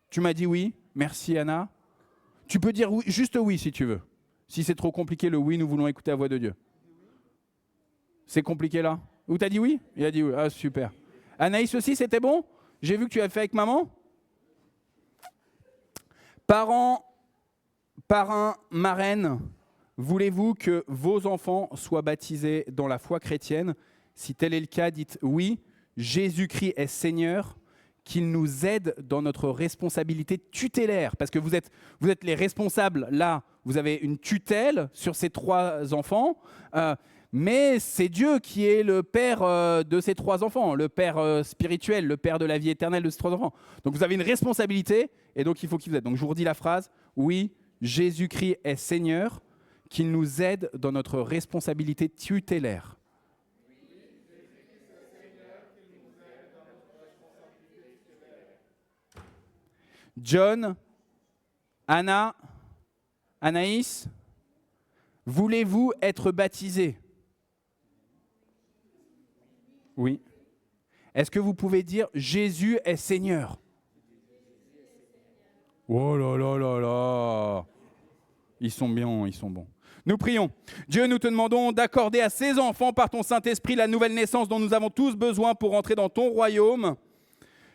Tu m'as dit oui. Merci Anna. Tu peux dire oui, juste oui si tu veux. Si c'est trop compliqué, le oui, nous voulons écouter la voix de Dieu. C'est compliqué là? Ou t'as dit oui? Il a dit oui. Ah, super. Anaïs aussi, c'était bon? J'ai vu que tu as fait avec maman. Parents, parrains, marraines, voulez-vous que vos enfants soient baptisés dans la foi chrétienne? Si tel est le cas, dites oui. Jésus-Christ est Seigneur, qu'il nous aide dans notre responsabilité tutélaire. Parce que vous êtes les responsables, là, vous avez une tutelle sur ces 3 enfants, mais c'est Dieu qui est le père de ces 3 enfants, le père spirituel, le père de la vie éternelle de ces 3 enfants. Donc vous avez une responsabilité, et donc il faut qu'il vous aide. Donc je vous redis la phrase, oui, Jésus-Christ est Seigneur, qu'il nous aide dans notre responsabilité tutélaire. John, Anna, Anaïs, voulez-vous être baptisés? Oui. Est-ce que vous pouvez dire Jésus est Seigneur? Oh là là là là! Ils sont bien, ils sont bons. Nous prions. Dieu, nous te demandons d'accorder à ces enfants par ton Saint-Esprit la nouvelle naissance dont nous avons tous besoin pour entrer dans ton royaume.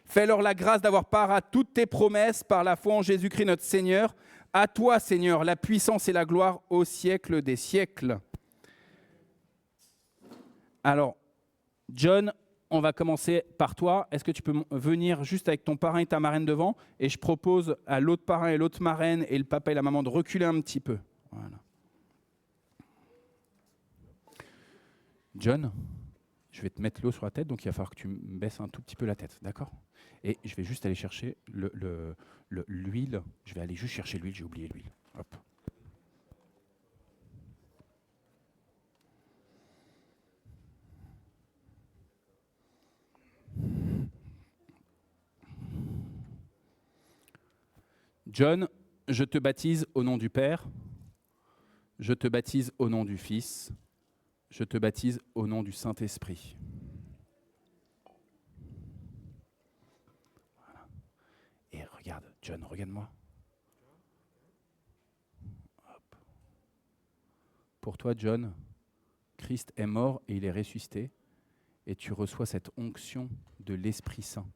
Fais-leur la grâce d'avoir part à toutes tes promesses par la foi en Jésus-Christ notre Seigneur. À toi, Seigneur, la puissance et la gloire au siècle des siècles. Alors, John, on va commencer par toi. Est-ce que tu peux venir juste avec ton parrain et ta marraine devant? Et je propose à l'autre parrain et l'autre marraine et le papa et la maman de reculer un petit peu. Voilà. John, je vais te mettre l'eau sur la tête, donc il va falloir que tu me baisses un tout petit peu la tête, d'accord? Et je vais juste aller chercher l'huile. Je vais aller juste chercher l'huile, j'ai oublié l'huile. Hop. John, je te baptise au nom du Père, je te baptise au nom du Fils, je te baptise au nom du Saint-Esprit. Voilà. Et regarde, John, regarde-moi. Hop. Pour toi, John, Christ est mort et il est ressuscité, et tu reçois cette onction de l'Esprit Saint.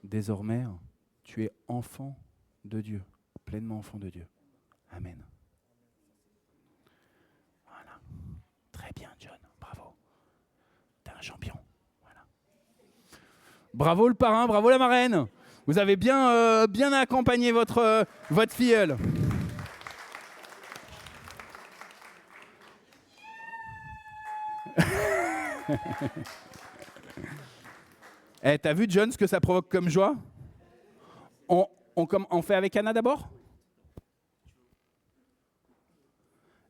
Désormais, tu es enfant de Dieu, pleinement enfant de Dieu. Amen. Voilà. Très bien, John. Bravo. T'es un champion. Voilà. Bravo le parrain, bravo la marraine. Vous avez bien, bien accompagné votre filleule. Eh, t'as vu, John, ce que ça provoque comme joie? On fait avec Anna d'abord?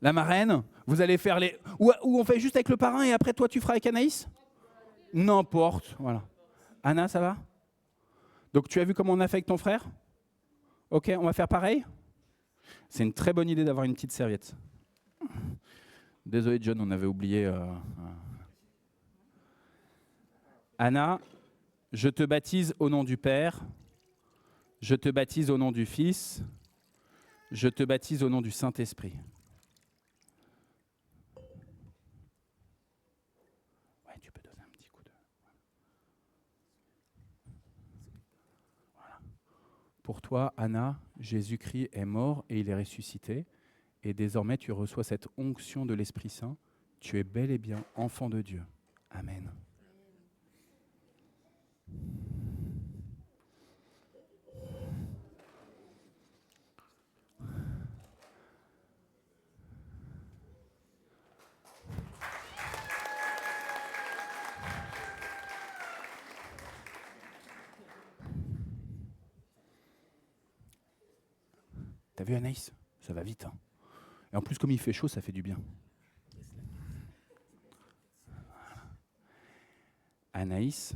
La marraine, vous allez faire les... Ou on fait juste avec le parrain et après toi tu feras avec Anaïs? N'importe, voilà. Anna, ça va? Donc tu as vu comment on a fait avec ton frère? Ok, on va faire pareil? C'est une très bonne idée d'avoir une petite serviette. Désolé John, on avait oublié... Anna, je te baptise au nom du Père, je te baptise au nom du Fils, je te baptise au nom du Saint-Esprit. Ouais, tu peux donner un petit coup de... Voilà. Pour toi, Anna, Jésus-Christ est mort et il est ressuscité, et désormais tu reçois cette onction de l'Esprit Saint. Tu es bel et bien enfant de Dieu. Amen. T'as vu Anaïs? Ça va vite. Hein. Et en plus, comme il fait chaud, ça fait du bien. Anaïs,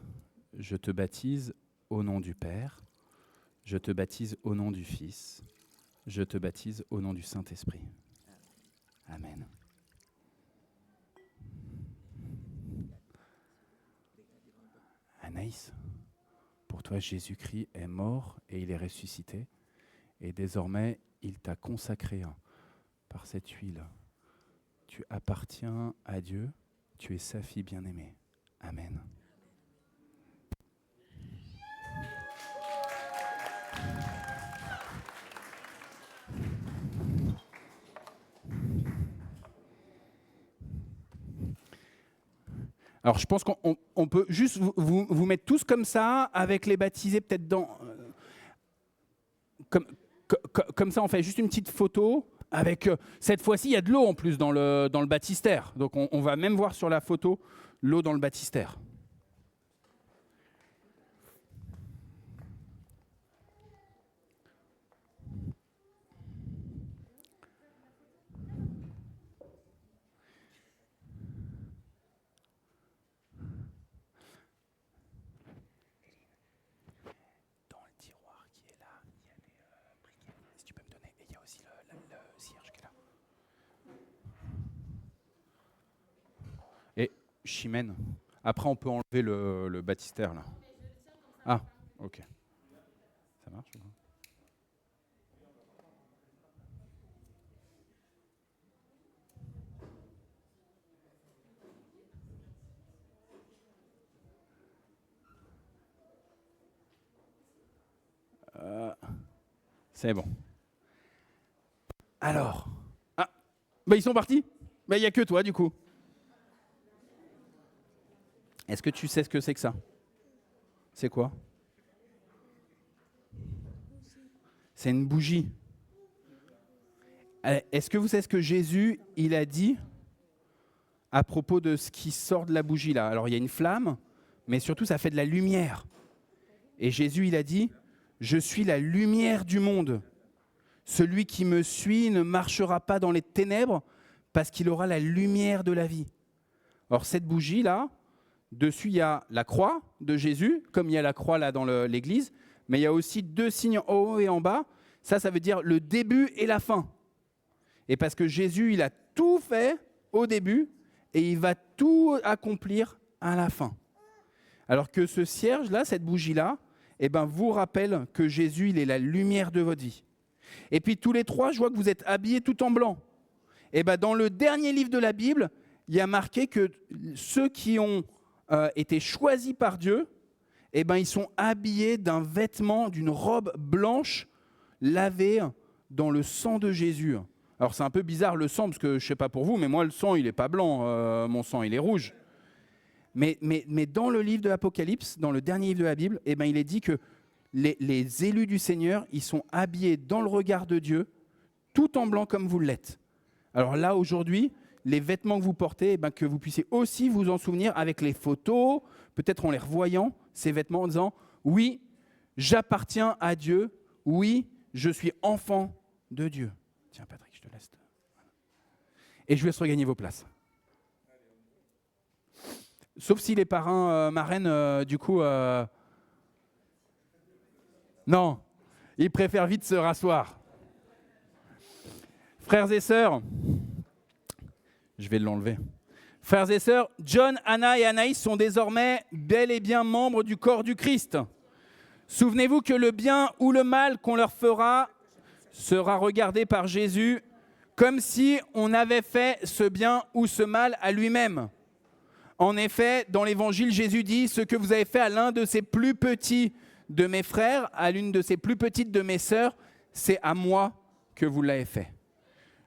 je te baptise au nom du Père, je te baptise au nom du Fils, je te baptise au nom du Saint-Esprit. Amen. Anaïs, pour toi, Jésus-Christ est mort et il est ressuscité. Et désormais, il t'a consacré par cette huile. Tu appartiens à Dieu, tu es sa fille bien-aimée. Amen. Alors, je pense qu'on peut juste vous mettre tous comme ça, avec les baptisés peut-être dans... Comme ça, on fait juste une petite photo. Avec, cette fois-ci, il y a de l'eau en plus dans le baptistère. Donc, on va même voir sur la photo l'eau dans le baptistère. Chimène. Après, on peut enlever le baptistère, là. Ah, ok. Ça marche ou pas? C'est bon. Alors. Ah, bah ils sont partis. Bah il n'y a que toi, du coup. Est-ce que tu sais ce que c'est que ça? C'est quoi? C'est une bougie. Est-ce que vous savez ce que Jésus, il a dit à propos de ce qui sort de la bougie là? Alors il y a une flamme, mais surtout ça fait de la lumière. Et Jésus, il a dit, je suis la lumière du monde. Celui qui me suit ne marchera pas dans les ténèbres parce qu'il aura la lumière de la vie. Or cette bougie là, dessus, il y a la croix de Jésus, comme il y a la croix là dans l'église, mais il y a aussi 2 signes en haut et en bas. Ça veut dire le début et la fin. Et parce que Jésus, il a tout fait au début et il va tout accomplir à la fin. Alors que ce cierge-là, cette bougie-là, eh ben, vous rappelle que Jésus, il est la lumière de votre vie. Et puis tous les 3, je vois que vous êtes habillés tout en blanc. Et ben, dans le dernier livre de la Bible, il y a marqué que ceux qui ont été choisis par Dieu, eh ben, ils sont habillés d'un vêtement, d'une robe blanche lavée dans le sang de Jésus. Alors c'est un peu bizarre le sang, parce que je ne sais pas pour vous, mais moi le sang il n'est pas blanc, mon sang il est rouge. Mais dans le livre de l'Apocalypse, dans le dernier livre de la Bible, eh ben, il est dit que les élus du Seigneur, ils sont habillés dans le regard de Dieu, tout en blanc comme vous l'êtes. Alors là aujourd'hui, les vêtements que vous portez, eh ben, que vous puissiez aussi vous en souvenir avec les photos, peut-être en les revoyant, ces vêtements, en disant « Oui, j'appartiens à Dieu. Oui, je suis enfant de Dieu. » Tiens, Patrick, je te laisse. Et je vous laisse regagner vos places. Sauf si les parrains, marraines, du coup... Non, ils préfèrent vite se rasseoir. Frères et sœurs... Je vais l'enlever. Frères et sœurs, John, Anna et Anaïs sont désormais bel et bien membres du corps du Christ. Souvenez-vous que le bien ou le mal qu'on leur fera sera regardé par Jésus comme si on avait fait ce bien ou ce mal à lui-même. En effet, dans l'Évangile, Jésus dit « Ce que vous avez fait à l'un de ces plus petits de mes frères, à l'une de ces plus petites de mes sœurs, c'est à moi que vous l'avez fait. »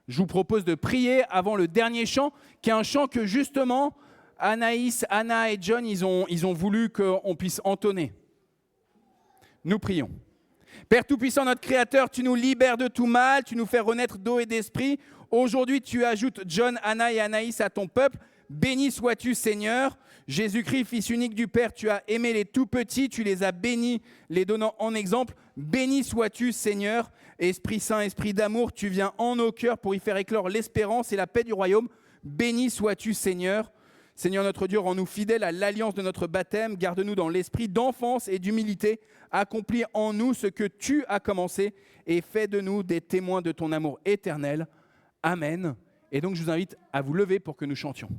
Je vous propose de prier avant le dernier chant, qui est un chant que justement Anaïs, Anna et John, ils ont voulu qu'on puisse entonner. Nous prions. Père Tout-Puissant, notre Créateur, tu nous libères de tout mal, tu nous fais renaître d'eau et d'esprit. Aujourd'hui, tu ajoutes John, Anna et Anaïs à ton peuple. Béni sois-tu, Seigneur. Jésus-Christ, Fils unique du Père, tu as aimé les tout petits, tu les as bénis, les donnant en exemple. Béni sois-tu, Seigneur. Esprit Saint, Esprit d'amour, tu viens en nos cœurs pour y faire éclore l'espérance et la paix du royaume. Béni sois-tu, Seigneur. Seigneur notre Dieu, rends-nous fidèles à l'alliance de notre baptême. Garde-nous dans l'esprit d'enfance et d'humilité. Accomplis en nous ce que tu as commencé et fais de nous des témoins de ton amour éternel. Amen. Et donc, je vous invite à vous lever pour que nous chantions.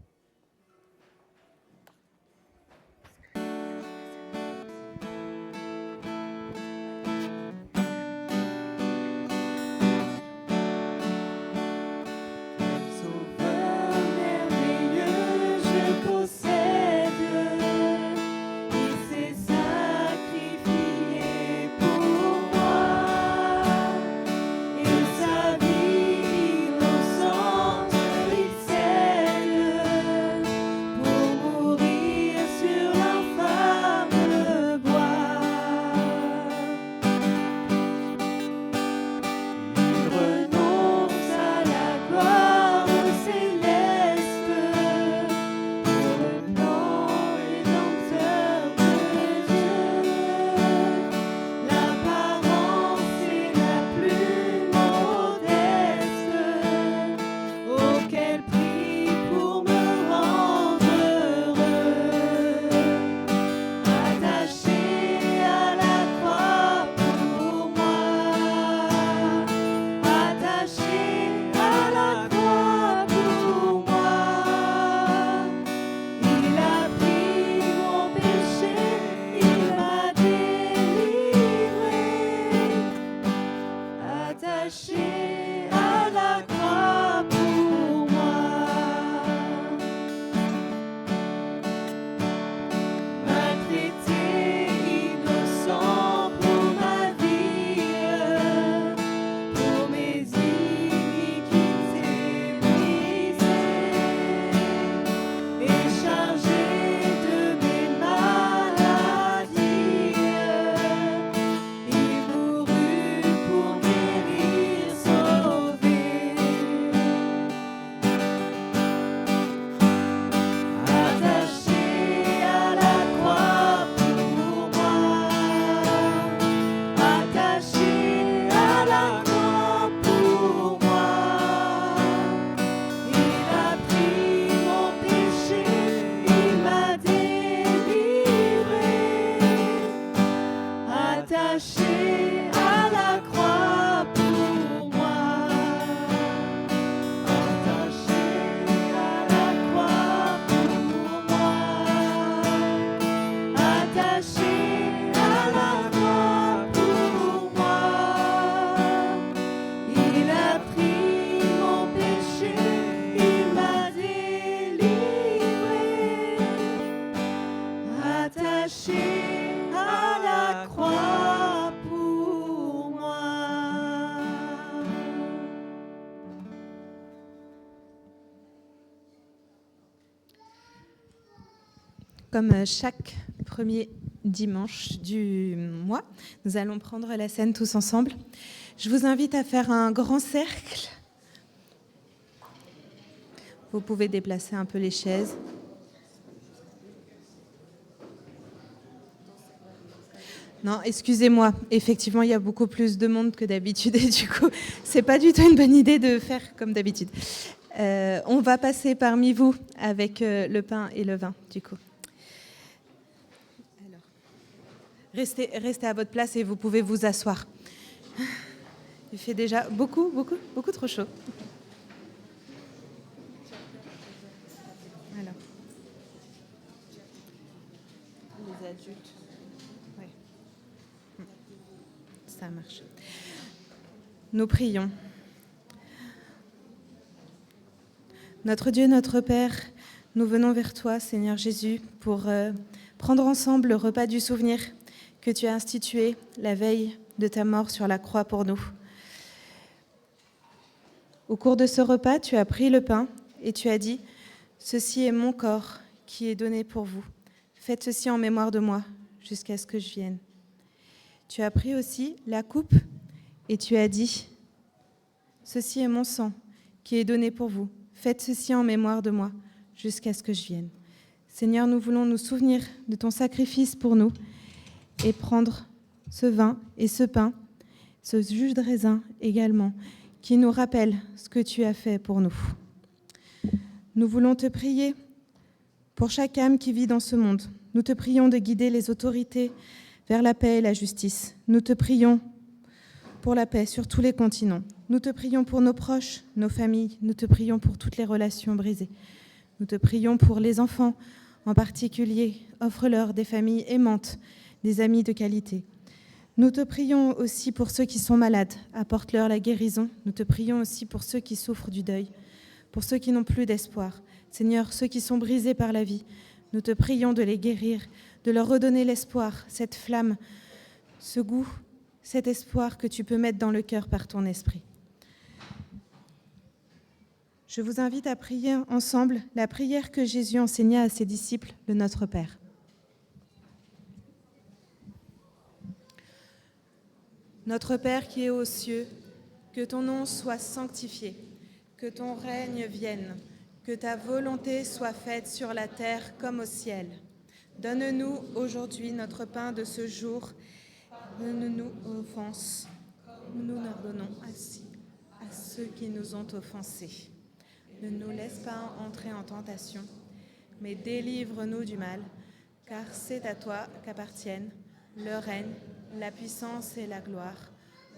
attaché à la croix pour moi. Maltraité, innocent pour ma vie, pour mes iniquités brisées et chargé de mes maladies. Il mourut pour guérir, sauver. Attaché à la croix pour moi. Attaché à la croix pour moi. Il a pris mon péché, il m'a délivré. Attaché à la croix pour moi. Attaché à la croix pour moi. Attaché à la croix pour moi. Il a pris mon péché, il m'a délivré. Attaché à la croix pour moi. Comme chaque premier dimanche du mois, nous allons prendre la scène tous ensemble. Je vous invite à faire un grand cercle. Vous pouvez déplacer un peu les chaises. Non, excusez-moi. Effectivement, il y a beaucoup plus de monde que d'habitude et du coup, c'est pas du tout une bonne idée de faire comme d'habitude. On va passer parmi vous avec le pain et le vin, du coup. Alors, restez à votre place et vous pouvez vous asseoir. Il fait déjà beaucoup trop chaud. Alors. Les adultes. Ouais. Ça marche. Nous prions. Notre Dieu, notre Père, nous venons vers toi, Seigneur Jésus, pour prendre ensemble le repas du souvenir que tu as institué la veille de ta mort sur la croix pour nous. Au cours de ce repas, tu as pris le pain et tu as dit « Ceci est mon corps qui est donné pour vous. Faites ceci en mémoire de moi jusqu'à ce que je vienne. » Tu as pris aussi la coupe et tu as dit « Ceci est mon sang qui est donné pour vous. Faites ceci en mémoire de moi jusqu'à ce que je vienne. » Seigneur, nous voulons nous souvenir de ton sacrifice pour nous et prendre ce vin et ce pain, ce jus de raisin également, qui nous rappelle ce que tu as fait pour nous. Nous voulons te prier pour chaque âme qui vit dans ce monde. Nous te prions de guider les autorités vers la paix et la justice. Nous te prions pour la paix sur tous les continents. Nous te prions pour nos proches, nos familles. Nous te prions pour toutes les relations brisées. Nous te prions pour les enfants en particulier. Offre-leur des familles aimantes, des amis de qualité. Nous te prions aussi pour ceux qui sont malades. Apporte-leur la guérison. Nous te prions aussi pour ceux qui souffrent du deuil, pour ceux qui n'ont plus d'espoir. Seigneur, ceux qui sont brisés par la vie, nous te prions de les guérir, de leur redonner l'espoir, cette flamme, ce goût, cet espoir que tu peux mettre dans le cœur par ton esprit. Je vous invite à prier ensemble la prière que Jésus enseigna à ses disciples, le Notre Père. Notre Père qui es aux cieux, que ton nom soit sanctifié, que ton règne vienne, que ta volonté soit faite sur la terre comme au ciel. Donne-nous aujourd'hui notre pain de ce jour. Donne-nous offense, comme nous pardonnons à ceux qui nous ont offensés. Ne nous laisse pas entrer en tentation, mais délivre-nous du mal, car c'est à toi qu'appartiennent le règne, la puissance et la gloire,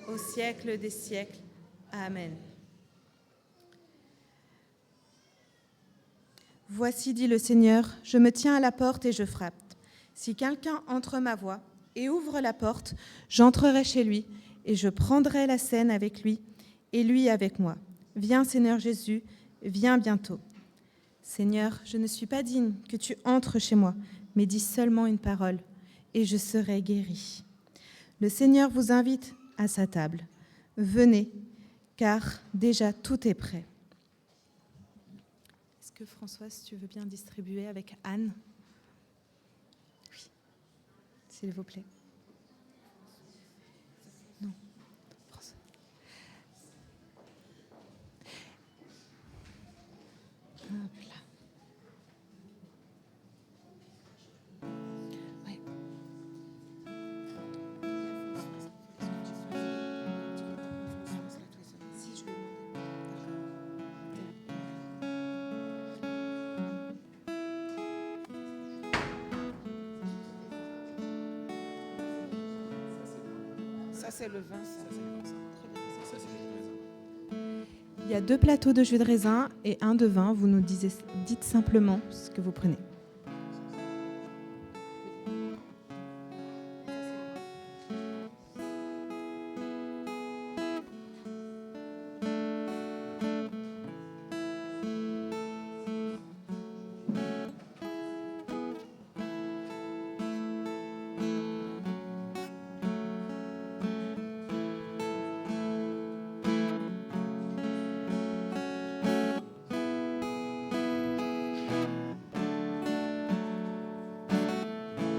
au siècle des siècles. Amen. Voici, dit le Seigneur, je me tiens à la porte et je frappe. Si quelqu'un entre ma voie et ouvre la porte, j'entrerai chez lui et je prendrai la scène avec lui et lui avec moi. Viens, Seigneur Jésus, viens bientôt. Seigneur, je ne suis pas digne que tu entres chez moi, mais dis seulement une parole, et je serai guéri. Le Seigneur vous invite à sa table. Venez, car déjà tout est prêt. Est-ce que Françoise, tu veux bien distribuer avec Anne? Oui, s'il vous plaît. Non, Françoise. Hop là. Ouais. Si, je lui ai Ça, c'est le vin, ça. Il y a 2 plateaux de jus de raisin et 1 de vin. Vous nous dites simplement ce que vous prenez.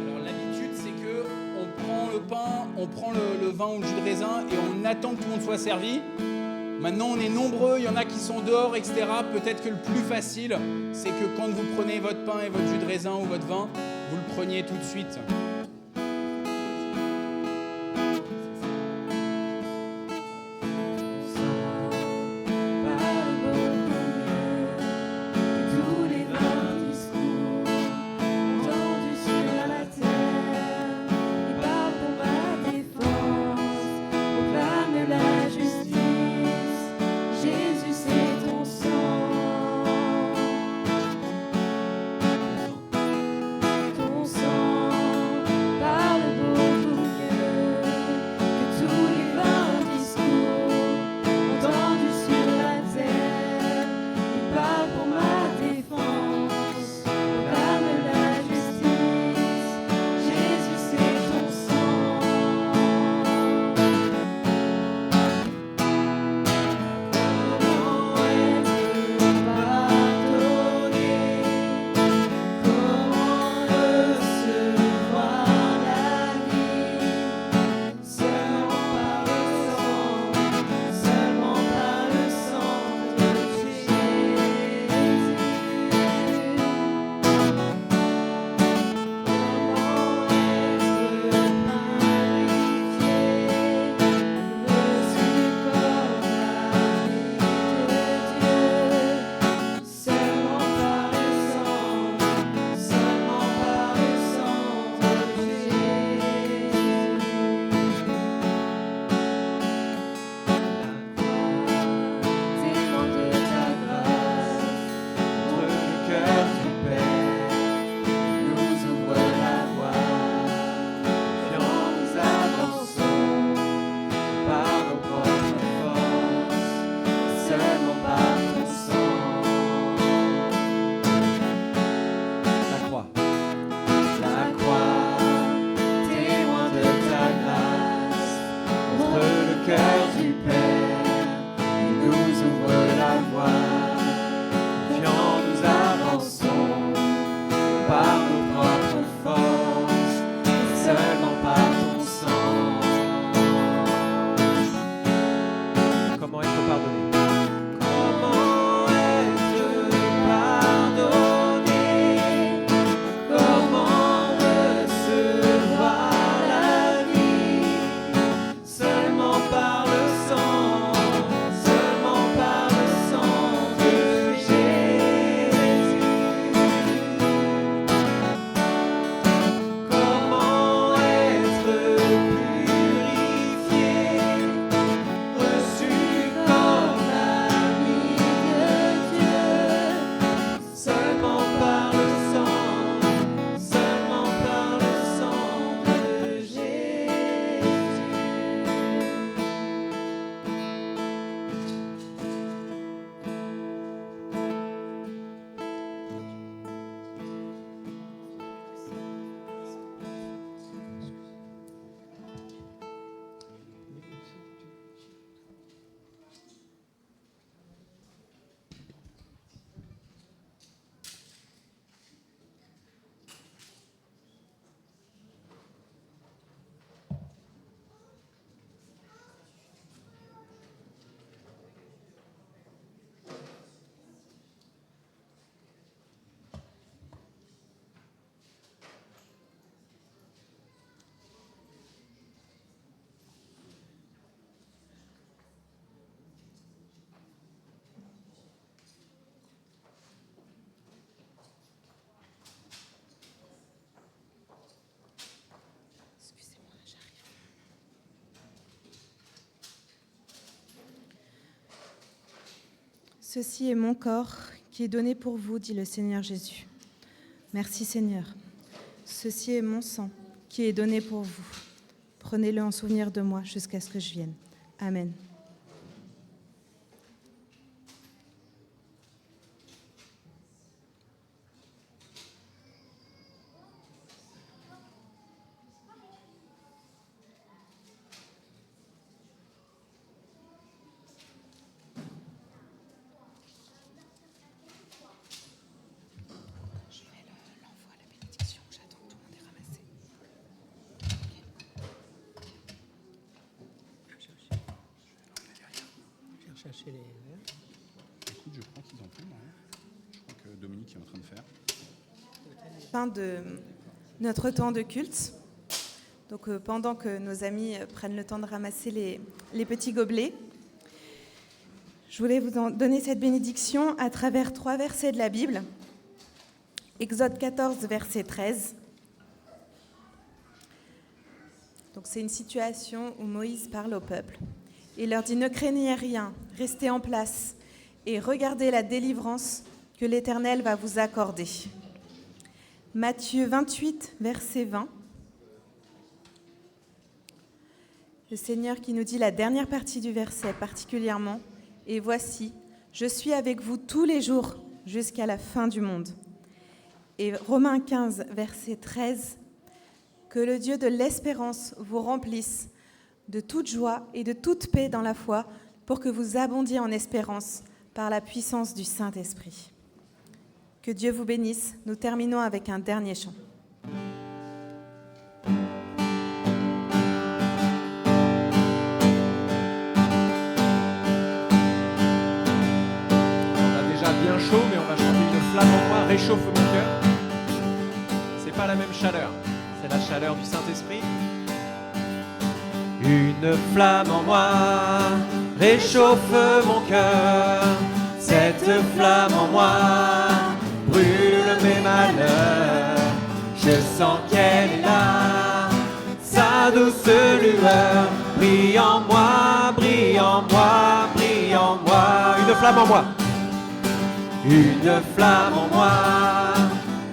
Alors l'habitude, c'est que on prend le pain, on prend le vin ou le jus de raisin et on attend que tout le monde soit servi. Maintenant, on est nombreux, il y en a qui sont dehors, etc. Peut-être que le plus facile, c'est que quand vous prenez votre pain et votre jus de raisin ou votre vin, vous le preniez tout de suite. Ton sang Ceci est mon corps qui est donné pour vous, dit le Seigneur Jésus. Merci Seigneur. Ceci est mon sang qui est donné pour vous. Prenez-le en souvenir de moi jusqu'à ce que je vienne. Amen. Écoute, je crois qu'ils en font. Je crois que Dominique est en train de faire. Fin de notre temps de culte. Donc, pendant que nos amis prennent le temps de ramasser les petits gobelets, je voulais vous donner cette bénédiction à travers 3 versets de la Bible. Exode 14, verset 13. Donc, c'est une situation où Moïse parle au peuple. Il leur dit « Ne craignez rien, restez en place et regardez la délivrance que l'Éternel va vous accorder. » Matthieu 28, verset 20. Le Seigneur qui nous dit la dernière partie du verset particulièrement « Et voici, je suis avec vous tous les jours jusqu'à la fin du monde. » Et Romains 15, verset 13. « Que le Dieu de l'espérance vous remplisse de toute joie et de toute paix dans la foi, pour que vous abondiez en espérance par la puissance du Saint-Esprit. » Que Dieu vous bénisse. Nous terminons avec un dernier chant. On a déjà bien chaud, mais on va chanter Une flamme en moi, réchauffe mon cœur. C'est pas la même chaleur, c'est la chaleur du Saint-Esprit. Une flamme en moi réchauffe mon cœur. Cette flamme en moi brûle mes malheurs. Je sens qu'elle est là, sa douce lueur brille en moi, brille en moi, brille en moi. Une flamme en moi. Une flamme en moi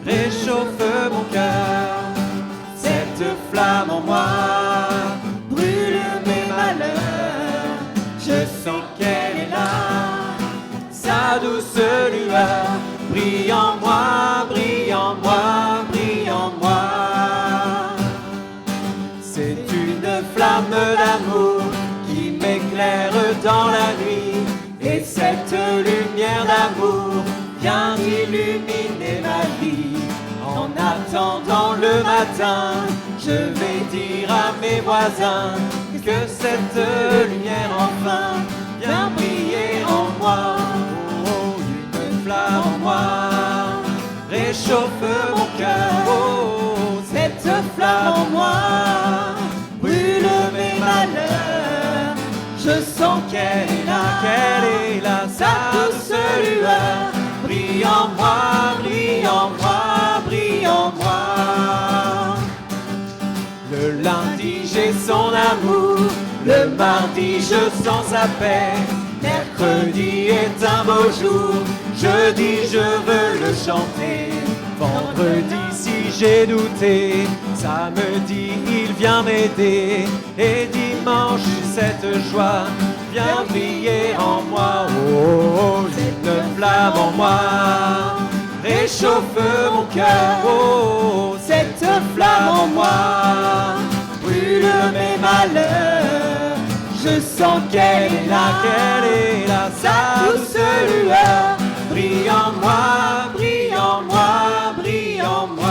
réchauffe mon cœur. Cette flamme en moi brûle mes malheurs. Je sens qu'elle est là, sa douce lueur brille en moi, brille en moi, brille en moi. C'est une flamme d'amour qui m'éclaire dans la nuit. Et cette lumière d'amour vient illuminer ma vie. En attendant le matin, je vais dire à mes voisins que cette lumière enfin vient briller en moi. Oh, une flamme en moi réchauffe mon cœur. Oh, cette flamme en moi brûle mes malheurs. Je sens qu'elle est là, sa douce lueur brille en moi, brille en moi, brille en moi. Le lundi j'ai son amour, le mardi je sens sa paix. Mercredi est un beau jour, jeudi je veux le chanter. Vendredi si j'ai douté, samedi il vient m'aider. Et dimanche cette joie vient briller en moi. Oh, une flamme en moi réchauffe mon cœur. Oh, cette flamme en moi brûle mes malheurs. Je sens qu'elle est là, sa douce lueur brille en moi, brille en moi, brille en moi.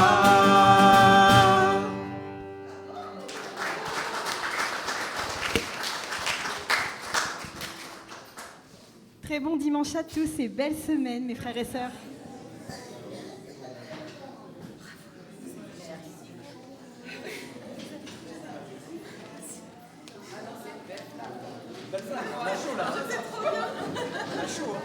Très bon dimanche à tous et belle semaine, mes frères et sœurs. On a chaud là. On a chaud.